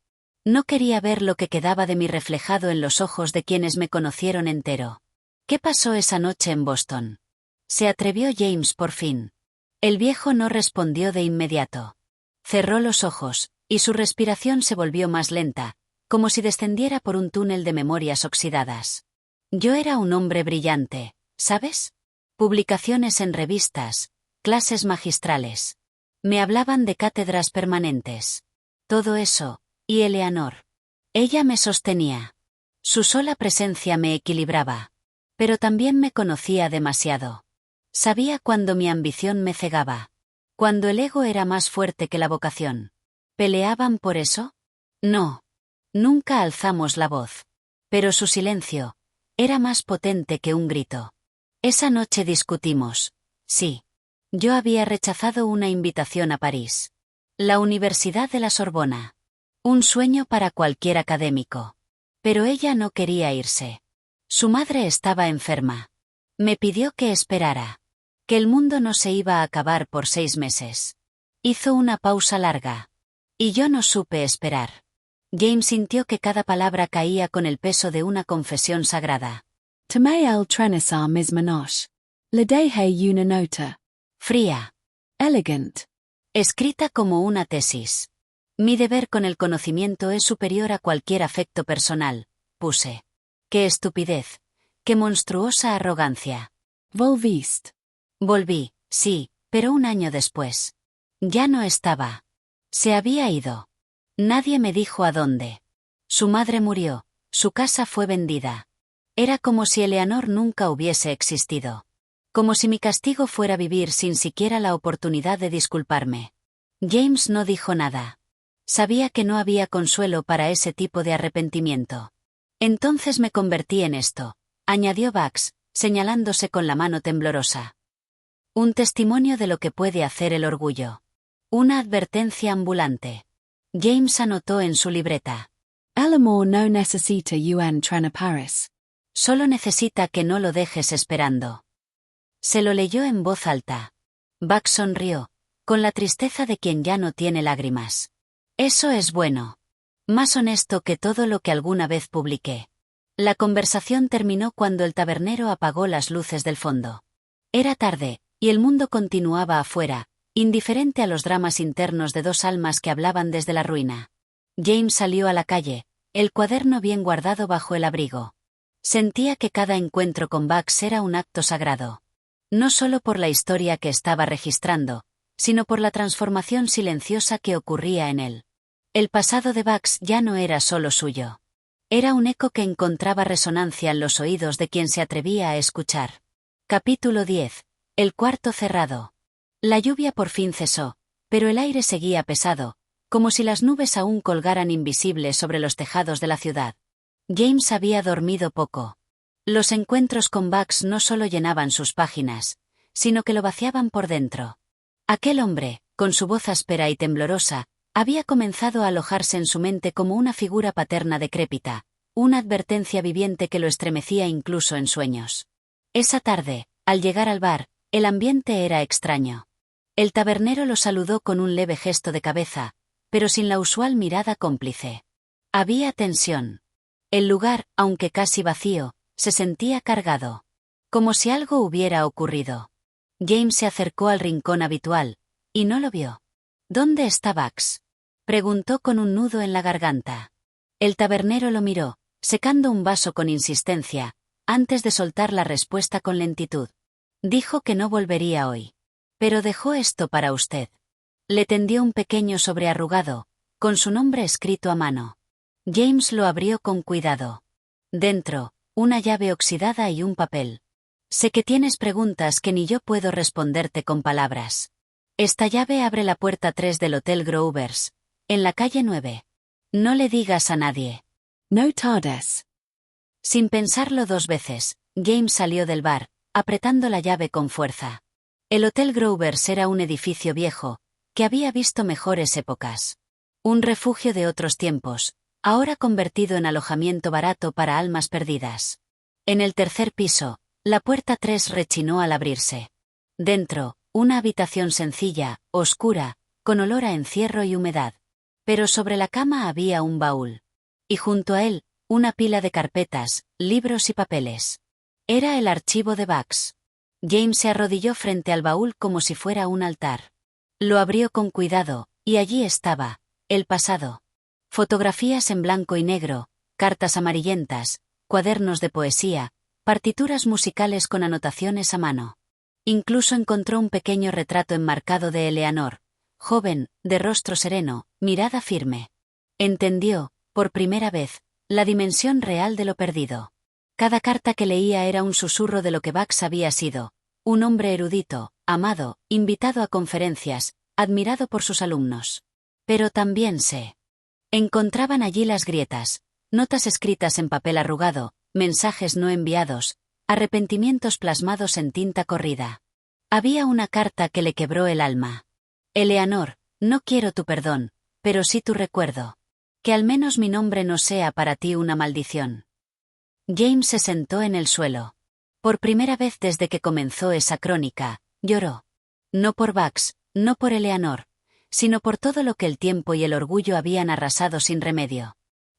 No quería ver lo que quedaba de mí reflejado en los ojos de quienes me conocieron entero. ¿Qué pasó esa noche en Boston? Se atrevió James por fin. El viejo no respondió de inmediato. Cerró los ojos, y su respiración se volvió más lenta, como si descendiera por un túnel de memorias oxidadas. Yo era un hombre brillante, ¿sabes? Publicaciones en revistas, clases magistrales. Me hablaban de cátedras permanentes. Todo eso, y Eleanor. Ella me sostenía. Su sola presencia me equilibraba. Pero también me conocía demasiado. Sabía cuando mi ambición me cegaba. Cuando el ego era más fuerte que la vocación. ¿Peleaban por eso? No. Nunca alzamos la voz. Pero su silencio era más potente que un grito. Esa noche discutimos. Sí. Yo había rechazado una invitación a París. La Universidad de la Sorbona. Un sueño para cualquier académico. Pero ella no quería irse. Su madre estaba enferma. Me pidió que esperara. Que el mundo no se iba a acabar por 6 meses. Hizo una pausa larga. Y yo no supe esperar. James sintió que cada palabra caía con el peso de una confesión sagrada. Tamay el Trenisar Mismanosh. Ledehe una nota. Fría. Elegant. Escrita como una tesis. Mi deber con el conocimiento es superior a cualquier afecto personal, puse. Qué estupidez. Qué monstruosa arrogancia. Volviste. Volví, sí, pero un año después. Ya no estaba. Se había ido. Nadie me dijo a dónde. Su madre murió, su casa fue vendida. Era como si Eleanor nunca hubiese existido. Como si mi castigo fuera vivir sin siquiera la oportunidad de disculparme. James no dijo nada. Sabía que no había consuelo para ese tipo de arrepentimiento. Entonces me convertí en esto, añadió Bugs, señalándose con la mano temblorosa. Un testimonio de lo que puede hacer el orgullo. Una advertencia ambulante. James anotó en su libreta. Elamor no necesita un trena Paris. Solo necesita que no lo dejes esperando. Se lo leyó en voz alta. Bugs sonrió, con la tristeza de quien ya no tiene lágrimas. Eso es bueno. Más honesto que todo lo que alguna vez publiqué. La conversación terminó cuando el tabernero apagó las luces del fondo. Era tarde, y el mundo continuaba afuera, indiferente a los dramas internos de dos almas que hablaban desde la ruina. James salió a la calle, el cuaderno bien guardado bajo el abrigo. Sentía que cada encuentro con Bugs era un acto sagrado. No solo por la historia que estaba registrando, sino por la transformación silenciosa que ocurría en él. El pasado de Bugs ya no era solo suyo. Era un eco que encontraba resonancia en los oídos de quien se atrevía a escuchar. Capítulo 10. El cuarto cerrado. La lluvia por fin cesó, pero el aire seguía pesado, como si las nubes aún colgaran invisibles sobre los tejados de la ciudad. James había dormido poco. Los encuentros con Bugs no solo llenaban sus páginas, sino que lo vaciaban por dentro. Aquel hombre, con su voz áspera y temblorosa, había comenzado a alojarse en su mente como una figura paterna decrépita, una advertencia viviente que lo estremecía incluso en sueños. Esa tarde, al llegar al bar, el ambiente era extraño. El tabernero lo saludó con un leve gesto de cabeza, pero sin la usual mirada cómplice. Había tensión. El lugar, aunque casi vacío, se sentía cargado. Como si algo hubiera ocurrido. James se acercó al rincón habitual, y no lo vio. ¿Dónde está Bugs?, preguntó con un nudo en la garganta. El tabernero lo miró, secando un vaso con insistencia, antes de soltar la respuesta con lentitud. Dijo que no volvería hoy. Pero dejó esto para usted. Le tendió un pequeño sobre arrugado, con su nombre escrito a mano. James lo abrió con cuidado. Dentro, una llave oxidada y un papel. Sé que tienes preguntas que ni yo puedo responderte con palabras. Esta llave abre la puerta 3 del Hotel Grovers, en la calle 9. No le digas a nadie. No tardes. Sin pensarlo 2 veces, James salió del bar, apretando la llave con fuerza. El Hotel Grovers era un edificio viejo, que había visto mejores épocas. Un refugio de otros tiempos, ahora convertido en alojamiento barato para almas perdidas. En el tercer piso, la puerta 3 rechinó al abrirse. Dentro, una habitación sencilla, oscura, con olor a encierro y humedad. Pero sobre la cama había un baúl. Y junto a él, una pila de carpetas, libros y papeles. Era el archivo de Bugs. James se arrodilló frente al baúl como si fuera un altar. Lo abrió con cuidado, y allí estaba, el pasado. Fotografías en blanco y negro, cartas amarillentas, cuadernos de poesía, partituras musicales con anotaciones a mano. Incluso encontró un pequeño retrato enmarcado de Eleanor, joven, de rostro sereno, mirada firme. Entendió, por primera vez, la dimensión real de lo perdido. Cada carta que leía era un susurro de lo que Bugs había sido, un hombre erudito, amado, invitado a conferencias, admirado por sus alumnos. Pero también se encontraban allí las grietas, notas escritas en papel arrugado, mensajes no enviados, arrepentimientos plasmados en tinta corrida. Había una carta que le quebró el alma. Eleanor, no quiero tu perdón, pero sí tu recuerdo. Que al menos mi nombre no sea para ti una maldición. James se sentó en el suelo. Por primera vez desde que comenzó esa crónica, lloró. No por Bugs, no por Eleanor, sino por todo lo que el tiempo y el orgullo habían arrasado sin remedio.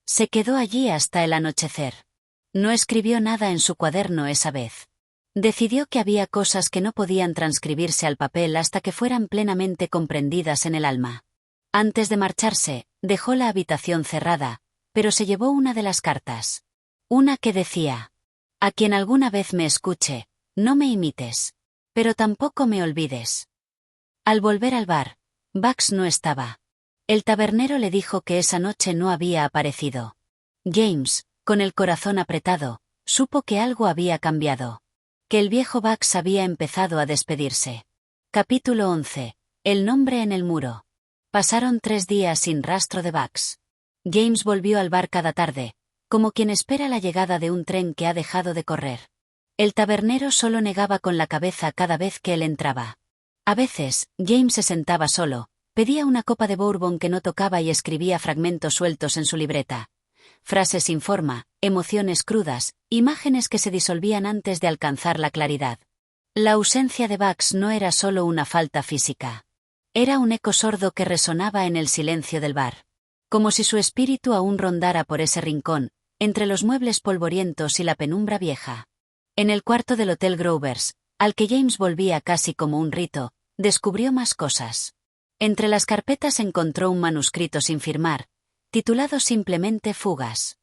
Se quedó allí hasta el anochecer. No escribió nada en su cuaderno esa vez. Decidió que había cosas que no podían transcribirse al papel hasta que fueran plenamente comprendidas en el alma. Antes de marcharse, dejó la habitación cerrada, pero se llevó una de las cartas. Una que decía: a quien alguna vez me escuche, no me imites. Pero tampoco me olvides. Al volver al bar, Bugs no estaba. El tabernero le dijo que esa noche no había aparecido. James, con el corazón apretado, supo que algo había cambiado. Que el viejo Bugs había empezado a despedirse. Capítulo 11. El nombre en el muro. Pasaron 3 días sin rastro de Bugs. James volvió al bar cada tarde, como quien espera la llegada de un tren que ha dejado de correr. El tabernero solo negaba con la cabeza cada vez que él entraba. A veces, James se sentaba solo, pedía una copa de bourbon que no tocaba y escribía fragmentos sueltos en su libreta. Frases sin forma, emociones crudas, imágenes que se disolvían antes de alcanzar la claridad. La ausencia de Bugs no era solo una falta física. Era un eco sordo que resonaba en el silencio del bar. Como si su espíritu aún rondara por ese rincón, entre los muebles polvorientos y la penumbra vieja. En el cuarto del Hotel Grovers, al que James volvía casi como un rito, descubrió más cosas. Entre las carpetas encontró un manuscrito sin firmar, titulado simplemente Fugas.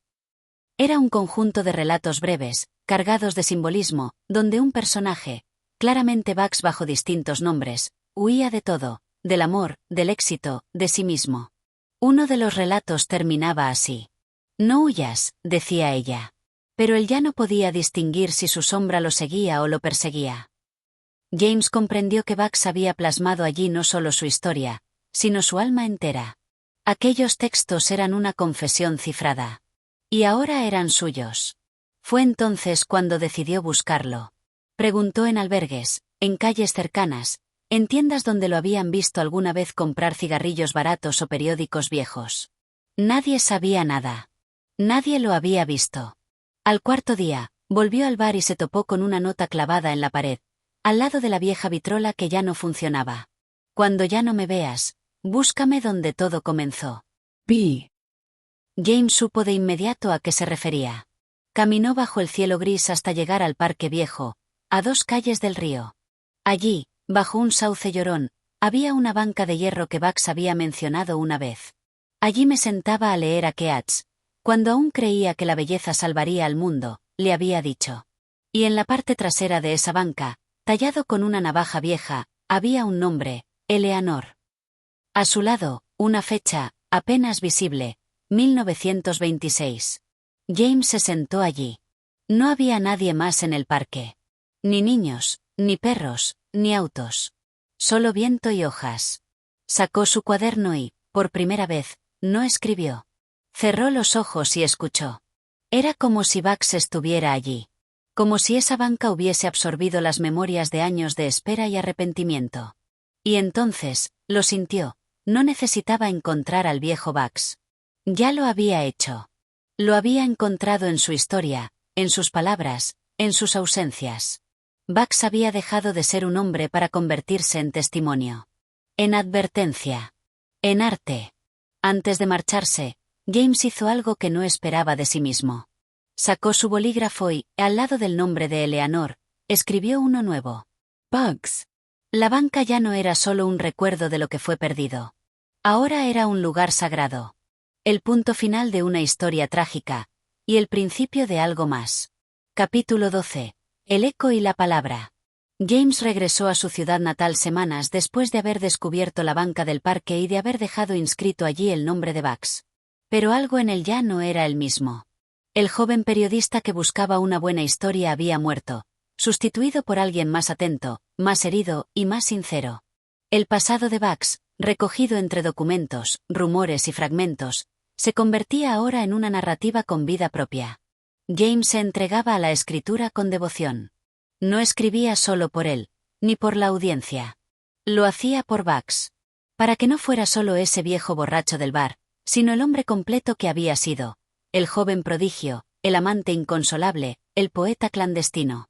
Era un conjunto de relatos breves, cargados de simbolismo, donde un personaje, claramente Bugs bajo distintos nombres, huía de todo, del amor, del éxito, de sí mismo. Uno de los relatos terminaba así. No huyas, decía ella. Pero él ya no podía distinguir si su sombra lo seguía o lo perseguía. James comprendió que Bugs había plasmado allí no solo su historia, sino su alma entera. Aquellos textos eran una confesión cifrada. Y ahora eran suyos. Fue entonces cuando decidió buscarlo. Preguntó en albergues, en calles cercanas, en tiendas donde lo habían visto alguna vez comprar cigarrillos baratos o periódicos viejos. Nadie sabía nada. Nadie lo había visto. Al cuarto día, volvió al bar y se topó con una nota clavada en la pared, al lado de la vieja vitrola que ya no funcionaba. Cuando ya no me veas, búscame donde todo comenzó. B. James supo de inmediato a qué se refería. Caminó bajo el cielo gris hasta llegar al Parque Viejo, a 2 calles del río. Allí, bajo un sauce llorón, había una banca de hierro que Bugs había mencionado una vez. Allí me sentaba a leer a Keats, cuando aún creía que la belleza salvaría al mundo, le había dicho. Y en la parte trasera de esa banca, tallado con una navaja vieja, había un nombre, Eleanor. A su lado, una fecha, apenas visible, 1926. James se sentó allí. No había nadie más en el parque. Ni niños, ni perros, ni autos. Solo viento y hojas. Sacó su cuaderno y, por primera vez, no escribió. Cerró los ojos y escuchó. Era como si Bugs estuviera allí. Como si esa banca hubiese absorbido las memorias de años de espera y arrepentimiento. Y entonces, lo sintió, no necesitaba encontrar al viejo Bugs. Ya lo había hecho. Lo había encontrado en su historia, en sus palabras, en sus ausencias. Bugs había dejado de ser un hombre para convertirse en testimonio. En advertencia. En arte. Antes de marcharse, James hizo algo que no esperaba de sí mismo. Sacó su bolígrafo y, al lado del nombre de Eleanor, escribió uno nuevo. Bugs. La banca ya no era solo un recuerdo de lo que fue perdido. Ahora era un lugar sagrado. El punto final de una historia trágica, y el principio de algo más. Capítulo 12. El eco y la palabra. James regresó a su ciudad natal semanas después de haber descubierto la banca del parque y de haber dejado inscrito allí el nombre de Bugs. Pero algo en él ya no era el mismo. El joven periodista que buscaba una buena historia había muerto, sustituido por alguien más atento, más herido y más sincero. El pasado de Bugs, recogido entre documentos, rumores y fragmentos, se convertía ahora en una narrativa con vida propia. James se entregaba a la escritura con devoción. No escribía solo por él, ni por la audiencia. Lo hacía por Bugs. Para que no fuera solo ese viejo borracho del bar, sino el hombre completo que había sido, el joven prodigio, el amante inconsolable, el poeta clandestino.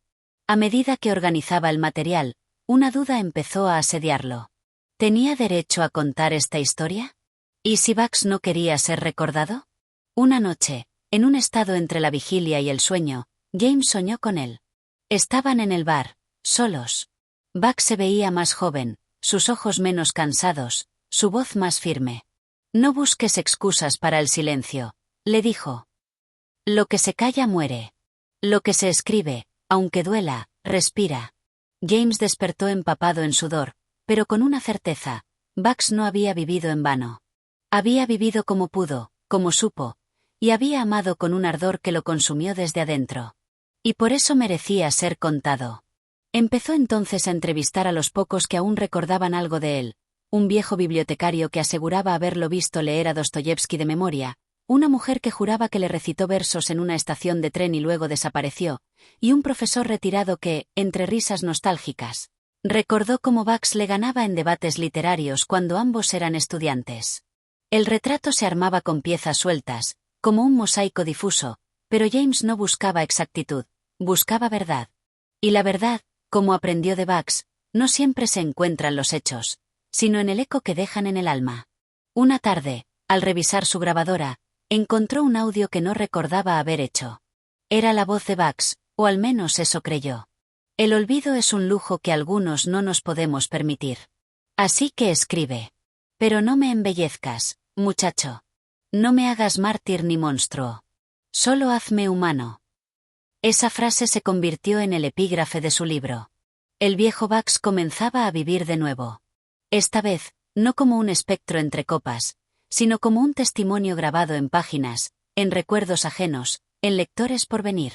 A medida que organizaba el material, una duda empezó a asediarlo. ¿Tenía derecho a contar esta historia? ¿Y si Bugs no quería ser recordado? Una noche, en un estado entre la vigilia y el sueño, James soñó con él. Estaban en el bar, solos. Bugs se veía más joven, sus ojos menos cansados, su voz más firme. No busques excusas para el silencio, le dijo. Lo que se calla muere. Lo que se escribe, aunque duela, respira. James despertó empapado en sudor, pero con una certeza: Bugs no había vivido en vano. Había vivido como pudo, como supo, y había amado con un ardor que lo consumió desde adentro. Y por eso merecía ser contado. Empezó entonces a entrevistar a los pocos que aún recordaban algo de él: un viejo bibliotecario que aseguraba haberlo visto leer a Dostoyevski de memoria, una mujer que juraba que le recitó versos en una estación de tren y luego desapareció, y un profesor retirado que, entre risas nostálgicas, recordó cómo Bugs le ganaba en debates literarios cuando ambos eran estudiantes. El retrato se armaba con piezas sueltas, como un mosaico difuso, pero James no buscaba exactitud, buscaba verdad. Y la verdad, como aprendió de Bugs, no siempre se encuentra en los hechos, sino en el eco que dejan en el alma. Una tarde, al revisar su grabadora, encontró un audio que no recordaba haber hecho. Era la voz de Bugs, o al menos eso creyó. El olvido es un lujo que algunos no nos podemos permitir. Así que escribe. Pero no me embellezcas, muchacho. No me hagas mártir ni monstruo. Solo hazme humano. Esa frase se convirtió en el epígrafe de su libro. El viejo Bugs comenzaba a vivir de nuevo. Esta vez, no como un espectro entre copas, sino como un testimonio grabado en páginas, en recuerdos ajenos, en lectores por venir.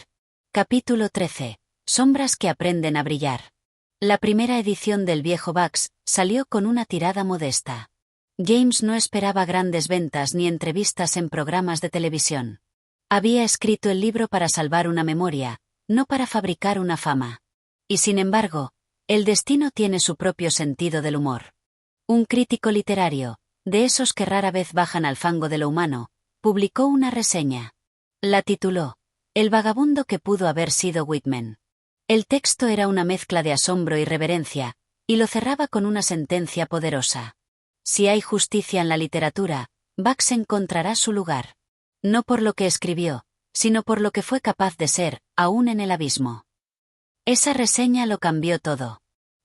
Capítulo 13. Sombras que aprenden a brillar. La primera edición del viejo Bugs salió con una tirada modesta. James no esperaba grandes ventas ni entrevistas en programas de televisión. Había escrito el libro para salvar una memoria, no para fabricar una fama. Y sin embargo, el destino tiene su propio sentido del humor. Un crítico literario, de esos que rara vez bajan al fango de lo humano, publicó una reseña. La tituló El vagabundo que pudo haber sido Whitman. El texto era una mezcla de asombro y reverencia, y lo cerraba con una sentencia poderosa. Si hay justicia en la literatura, Bugs encontrará su lugar. No por lo que escribió, sino por lo que fue capaz de ser, aún en el abismo. Esa reseña lo cambió todo.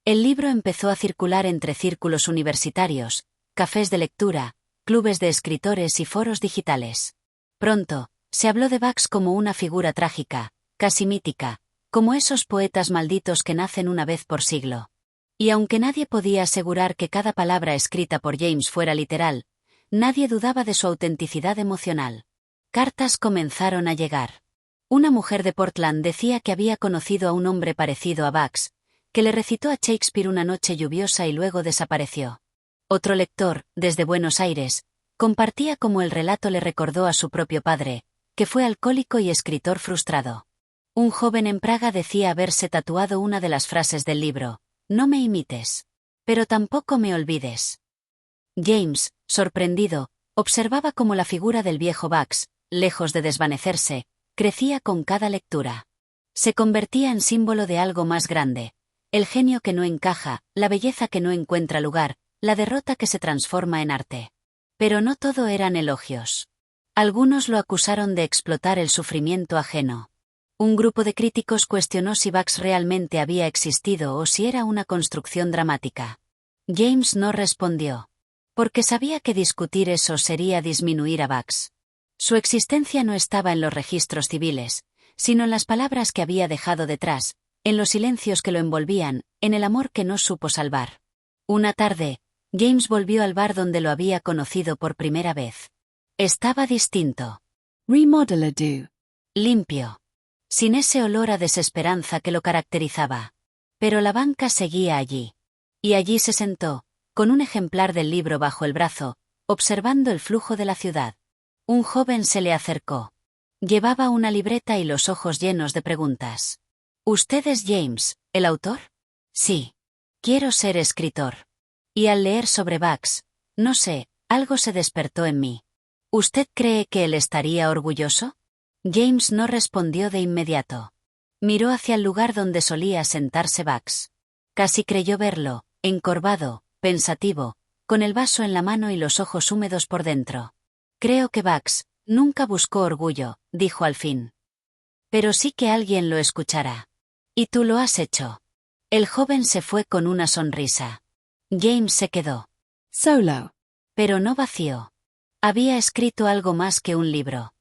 El libro empezó a circular entre círculos universitarios, cafés de lectura, clubes de escritores y foros digitales. Pronto, se habló de Bugs como una figura trágica, casi mítica, como esos poetas malditos que nacen una vez por siglo. Y aunque nadie podía asegurar que cada palabra escrita por James fuera literal, nadie dudaba de su autenticidad emocional. Cartas comenzaron a llegar. Una mujer de Portland decía que había conocido a un hombre parecido a Bugs, que le recitó a Shakespeare una noche lluviosa y luego desapareció. Otro lector, desde Buenos Aires, compartía cómo el relato le recordó a su propio padre, que fue alcohólico y escritor frustrado. Un joven en Praga decía haberse tatuado una de las frases del libro: no me imites. Pero tampoco me olvides. James, sorprendido, observaba cómo la figura del viejo Bugs, lejos de desvanecerse, crecía con cada lectura. Se convertía en símbolo de algo más grande: el genio que no encaja, la belleza que no encuentra lugar, la derrota que se transforma en arte. Pero no todo eran elogios. Algunos lo acusaron de explotar el sufrimiento ajeno. Un grupo de críticos cuestionó si Bugs realmente había existido o si era una construcción dramática. James no respondió. Porque sabía que discutir eso sería disminuir a Bugs. Su existencia no estaba en los registros civiles, sino en las palabras que había dejado detrás, en los silencios que lo envolvían, en el amor que no supo salvar. Una tarde, James volvió al bar donde lo había conocido por primera vez. Estaba distinto. Remodel-a-do. Limpio. Sin ese olor a desesperanza que lo caracterizaba. Pero la banca seguía allí. Y allí se sentó, con un ejemplar del libro bajo el brazo, observando el flujo de la ciudad. Un joven se le acercó. Llevaba una libreta y los ojos llenos de preguntas. ¿Usted es James, el autor? Sí. Quiero ser escritor. Y al leer sobre Bugs, no sé, algo se despertó en mí. ¿Usted cree que él estaría orgulloso? James no respondió de inmediato. Miró hacia el lugar donde solía sentarse Bugs. Casi creyó verlo, encorvado, pensativo, con el vaso en la mano y los ojos húmedos por dentro. Creo que Bugs nunca buscó orgullo, dijo al fin. Pero sí que alguien lo escuchará. Y tú lo has hecho. El joven se fue con una sonrisa. James se quedó. Solo. Pero no vacío. Había escrito algo más que un libro.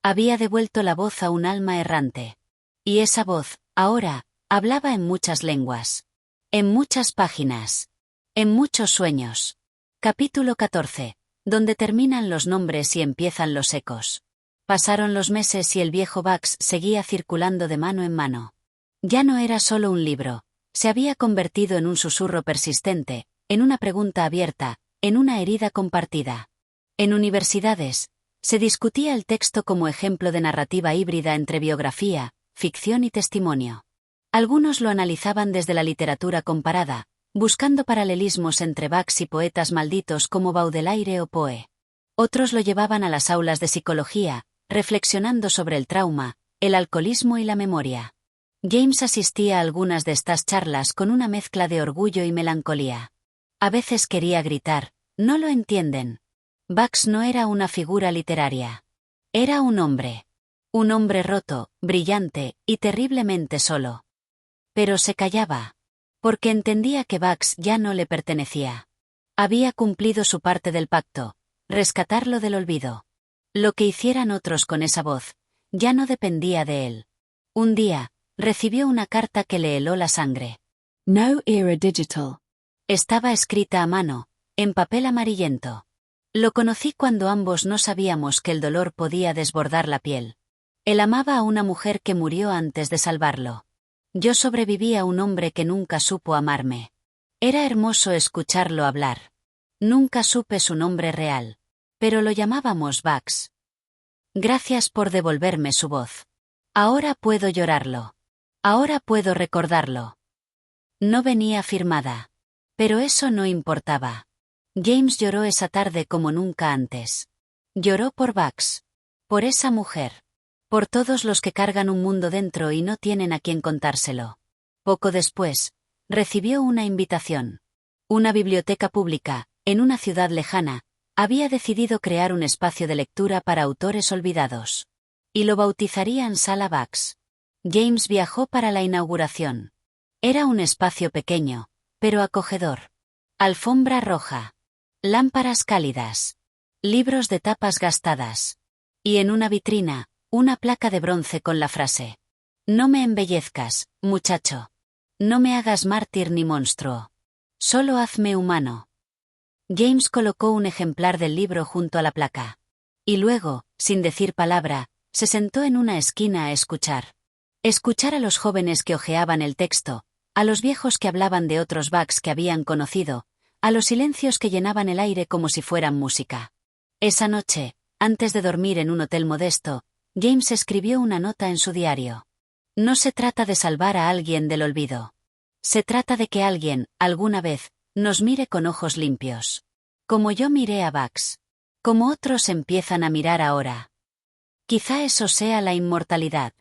Había devuelto la voz a un alma errante. Y esa voz, ahora, hablaba en muchas lenguas. En muchas páginas. En muchos sueños. Capítulo 14. Donde terminan los nombres y empiezan los ecos. Pasaron los meses y el viejo Bugs seguía circulando de mano en mano. Ya no era solo un libro. Se había convertido en un susurro persistente, en una pregunta abierta, en una herida compartida. En universidades, se discutía el texto como ejemplo de narrativa híbrida entre biografía, ficción y testimonio. Algunos lo analizaban desde la literatura comparada, buscando paralelismos entre Bugs y poetas malditos como Baudelaire o Poe. Otros lo llevaban a las aulas de psicología, reflexionando sobre el trauma, el alcoholismo y la memoria. James asistía a algunas de estas charlas con una mezcla de orgullo y melancolía. A veces quería gritar, «No lo entienden». Bugs no era una figura literaria. Era un hombre. Un hombre roto, brillante, y terriblemente solo. Pero se callaba. Porque entendía que Bugs ya no le pertenecía. Había cumplido su parte del pacto, rescatarlo del olvido. Lo que hicieran otros con esa voz, ya no dependía de él. Un día, recibió una carta que le heló la sangre. No era digital. Estaba escrita a mano, en papel amarillento. Lo conocí cuando ambos no sabíamos que el dolor podía desbordar la piel. Él amaba a una mujer que murió antes de salvarlo. Yo sobreviví a un hombre que nunca supo amarme. Era hermoso escucharlo hablar. Nunca supe su nombre real. Pero lo llamábamos Bugs. Gracias por devolverme su voz. Ahora puedo llorarlo. Ahora puedo recordarlo. No venía firmada. Pero eso no importaba. James lloró esa tarde como nunca antes. Lloró por Bugs. Por esa mujer. Por todos los que cargan un mundo dentro y no tienen a quien contárselo. Poco después, recibió una invitación. Una biblioteca pública, en una ciudad lejana, había decidido crear un espacio de lectura para autores olvidados. Y lo bautizarían Sala Bugs. James viajó para la inauguración. Era un espacio pequeño, pero acogedor. Alfombra roja. Lámparas cálidas. Libros de tapas gastadas. Y en una vitrina, una placa de bronce con la frase: «No me embellezcas, muchacho. No me hagas mártir ni monstruo. Solo hazme humano». James colocó un ejemplar del libro junto a la placa. Y luego, sin decir palabra, se sentó en una esquina a escuchar. Escuchar a los jóvenes que hojeaban el texto, a los viejos que hablaban de otros Bugs que habían conocido, a los silencios que llenaban el aire como si fueran música. Esa noche, antes de dormir en un hotel modesto, James escribió una nota en su diario. No se trata de salvar a alguien del olvido. Se trata de que alguien, alguna vez, nos mire con ojos limpios. Como yo miré a Bugs. Como otros empiezan a mirar ahora. Quizá eso sea la inmortalidad.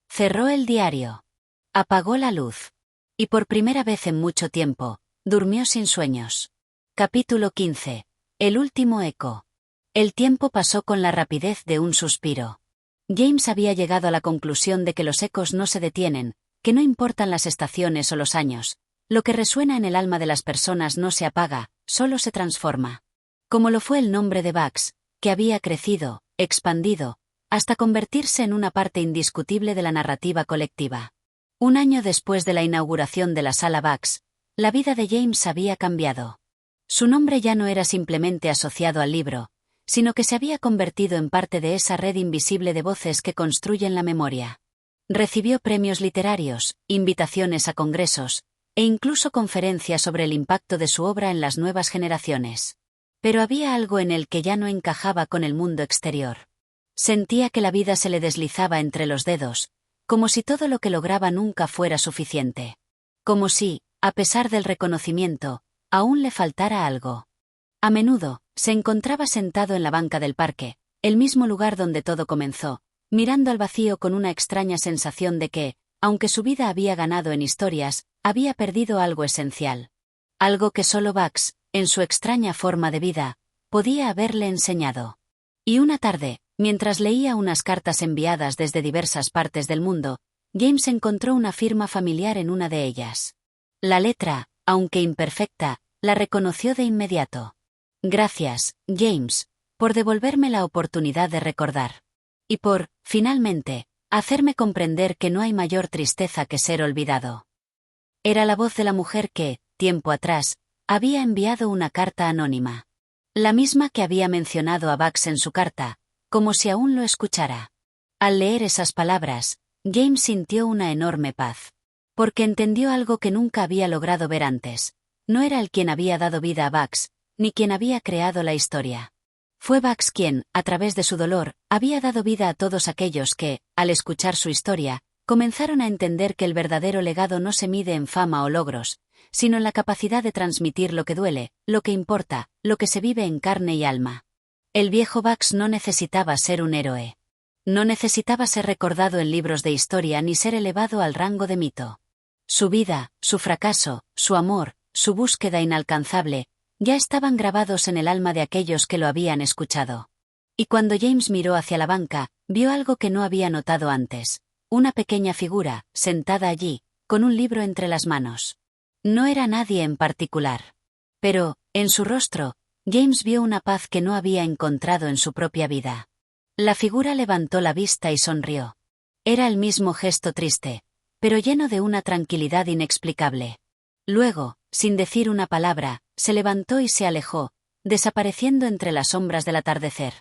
Cerró el diario. Apagó la luz. Y por primera vez en mucho tiempo, durmió sin sueños. Capítulo 15. El último eco. El tiempo pasó con la rapidez de un suspiro. James había llegado a la conclusión de que los ecos no se detienen, que no importan las estaciones o los años. Lo que resuena en el alma de las personas no se apaga, solo se transforma. Como lo fue el nombre de Bugs, que había crecido, expandido, hasta convertirse en una parte indiscutible de la narrativa colectiva. Un año después de la inauguración de la sala Bugs, la vida de James había cambiado. Su nombre ya no era simplemente asociado al libro, sino que se había convertido en parte de esa red invisible de voces que construyen la memoria. Recibió premios literarios, invitaciones a congresos, e incluso conferencias sobre el impacto de su obra en las nuevas generaciones. Pero había algo en él que ya no encajaba con el mundo exterior. Sentía que la vida se le deslizaba entre los dedos, como si todo lo que lograba nunca fuera suficiente. Como si, a pesar del reconocimiento, aún le faltara algo. A menudo, se encontraba sentado en la banca del parque, el mismo lugar donde todo comenzó, mirando al vacío con una extraña sensación de que, aunque su vida había ganado en historias, había perdido algo esencial. Algo que solo Bugs, en su extraña forma de vida, podía haberle enseñado. Y una tarde, mientras leía unas cartas enviadas desde diversas partes del mundo, James encontró una firma familiar en una de ellas. La letra, aunque imperfecta, la reconoció de inmediato. Gracias, James, por devolverme la oportunidad de recordar. Y por, finalmente, hacerme comprender que no hay mayor tristeza que ser olvidado. Era la voz de la mujer que, tiempo atrás, había enviado una carta anónima. La misma que había mencionado a Bugs en su carta, como si aún lo escuchara. Al leer esas palabras, James sintió una enorme paz. Porque entendió algo que nunca había logrado ver antes. No era él quien había dado vida a Bugs, ni quien había creado la historia. Fue Bugs quien, a través de su dolor, había dado vida a todos aquellos que, al escuchar su historia, comenzaron a entender que el verdadero legado no se mide en fama o logros, sino en la capacidad de transmitir lo que duele, lo que importa, lo que se vive en carne y alma. El viejo Bugs no necesitaba ser un héroe. No necesitaba ser recordado en libros de historia ni ser elevado al rango de mito. Su vida, su fracaso, su amor, su búsqueda inalcanzable, ya estaban grabados en el alma de aquellos que lo habían escuchado. Y cuando James miró hacia la banca, vio algo que no había notado antes. Una pequeña figura, sentada allí, con un libro entre las manos. No era nadie en particular. Pero, en su rostro, James vio una paz que no había encontrado en su propia vida. La figura levantó la vista y sonrió. Era el mismo gesto triste, pero lleno de una tranquilidad inexplicable. Luego, sin decir una palabra, se levantó y se alejó, desapareciendo entre las sombras del atardecer.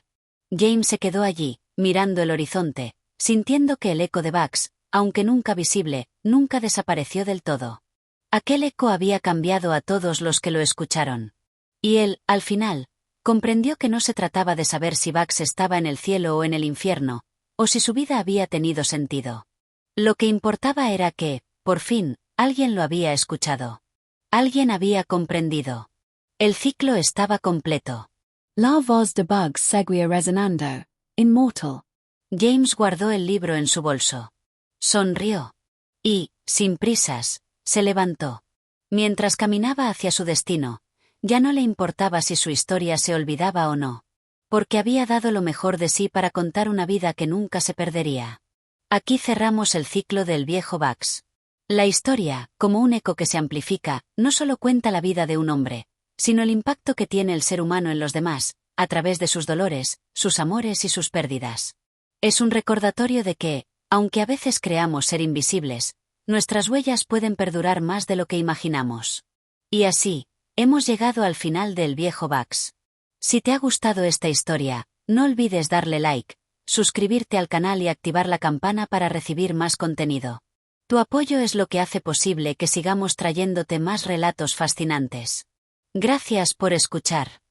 James se quedó allí, mirando el horizonte, sintiendo que el eco de Bugs, aunque nunca visible, nunca desapareció del todo. Aquel eco había cambiado a todos los que lo escucharon. Y él, al final, comprendió que no se trataba de saber si Bugs estaba en el cielo o en el infierno, o si su vida había tenido sentido. Lo que importaba era que, por fin, alguien lo había escuchado. Alguien había comprendido. El ciclo estaba completo. La voz de Bugs seguía resonando, inmortal. James guardó el libro en su bolso. Sonrió. Y, sin prisas, se levantó. Mientras caminaba hacia su destino, ya no le importaba si su historia se olvidaba o no. Porque había dado lo mejor de sí para contar una vida que nunca se perdería. Aquí cerramos el ciclo del viejo Bugs. La historia, como un eco que se amplifica, no solo cuenta la vida de un hombre, sino el impacto que tiene el ser humano en los demás, a través de sus dolores, sus amores y sus pérdidas. Es un recordatorio de que, aunque a veces creamos ser invisibles, nuestras huellas pueden perdurar más de lo que imaginamos. Y así, hemos llegado al final del viejo Bugs. Si te ha gustado esta historia, no olvides darle like, suscribirte al canal y activar la campana para recibir más contenido. Tu apoyo es lo que hace posible que sigamos trayéndote más relatos fascinantes. Gracias por escuchar.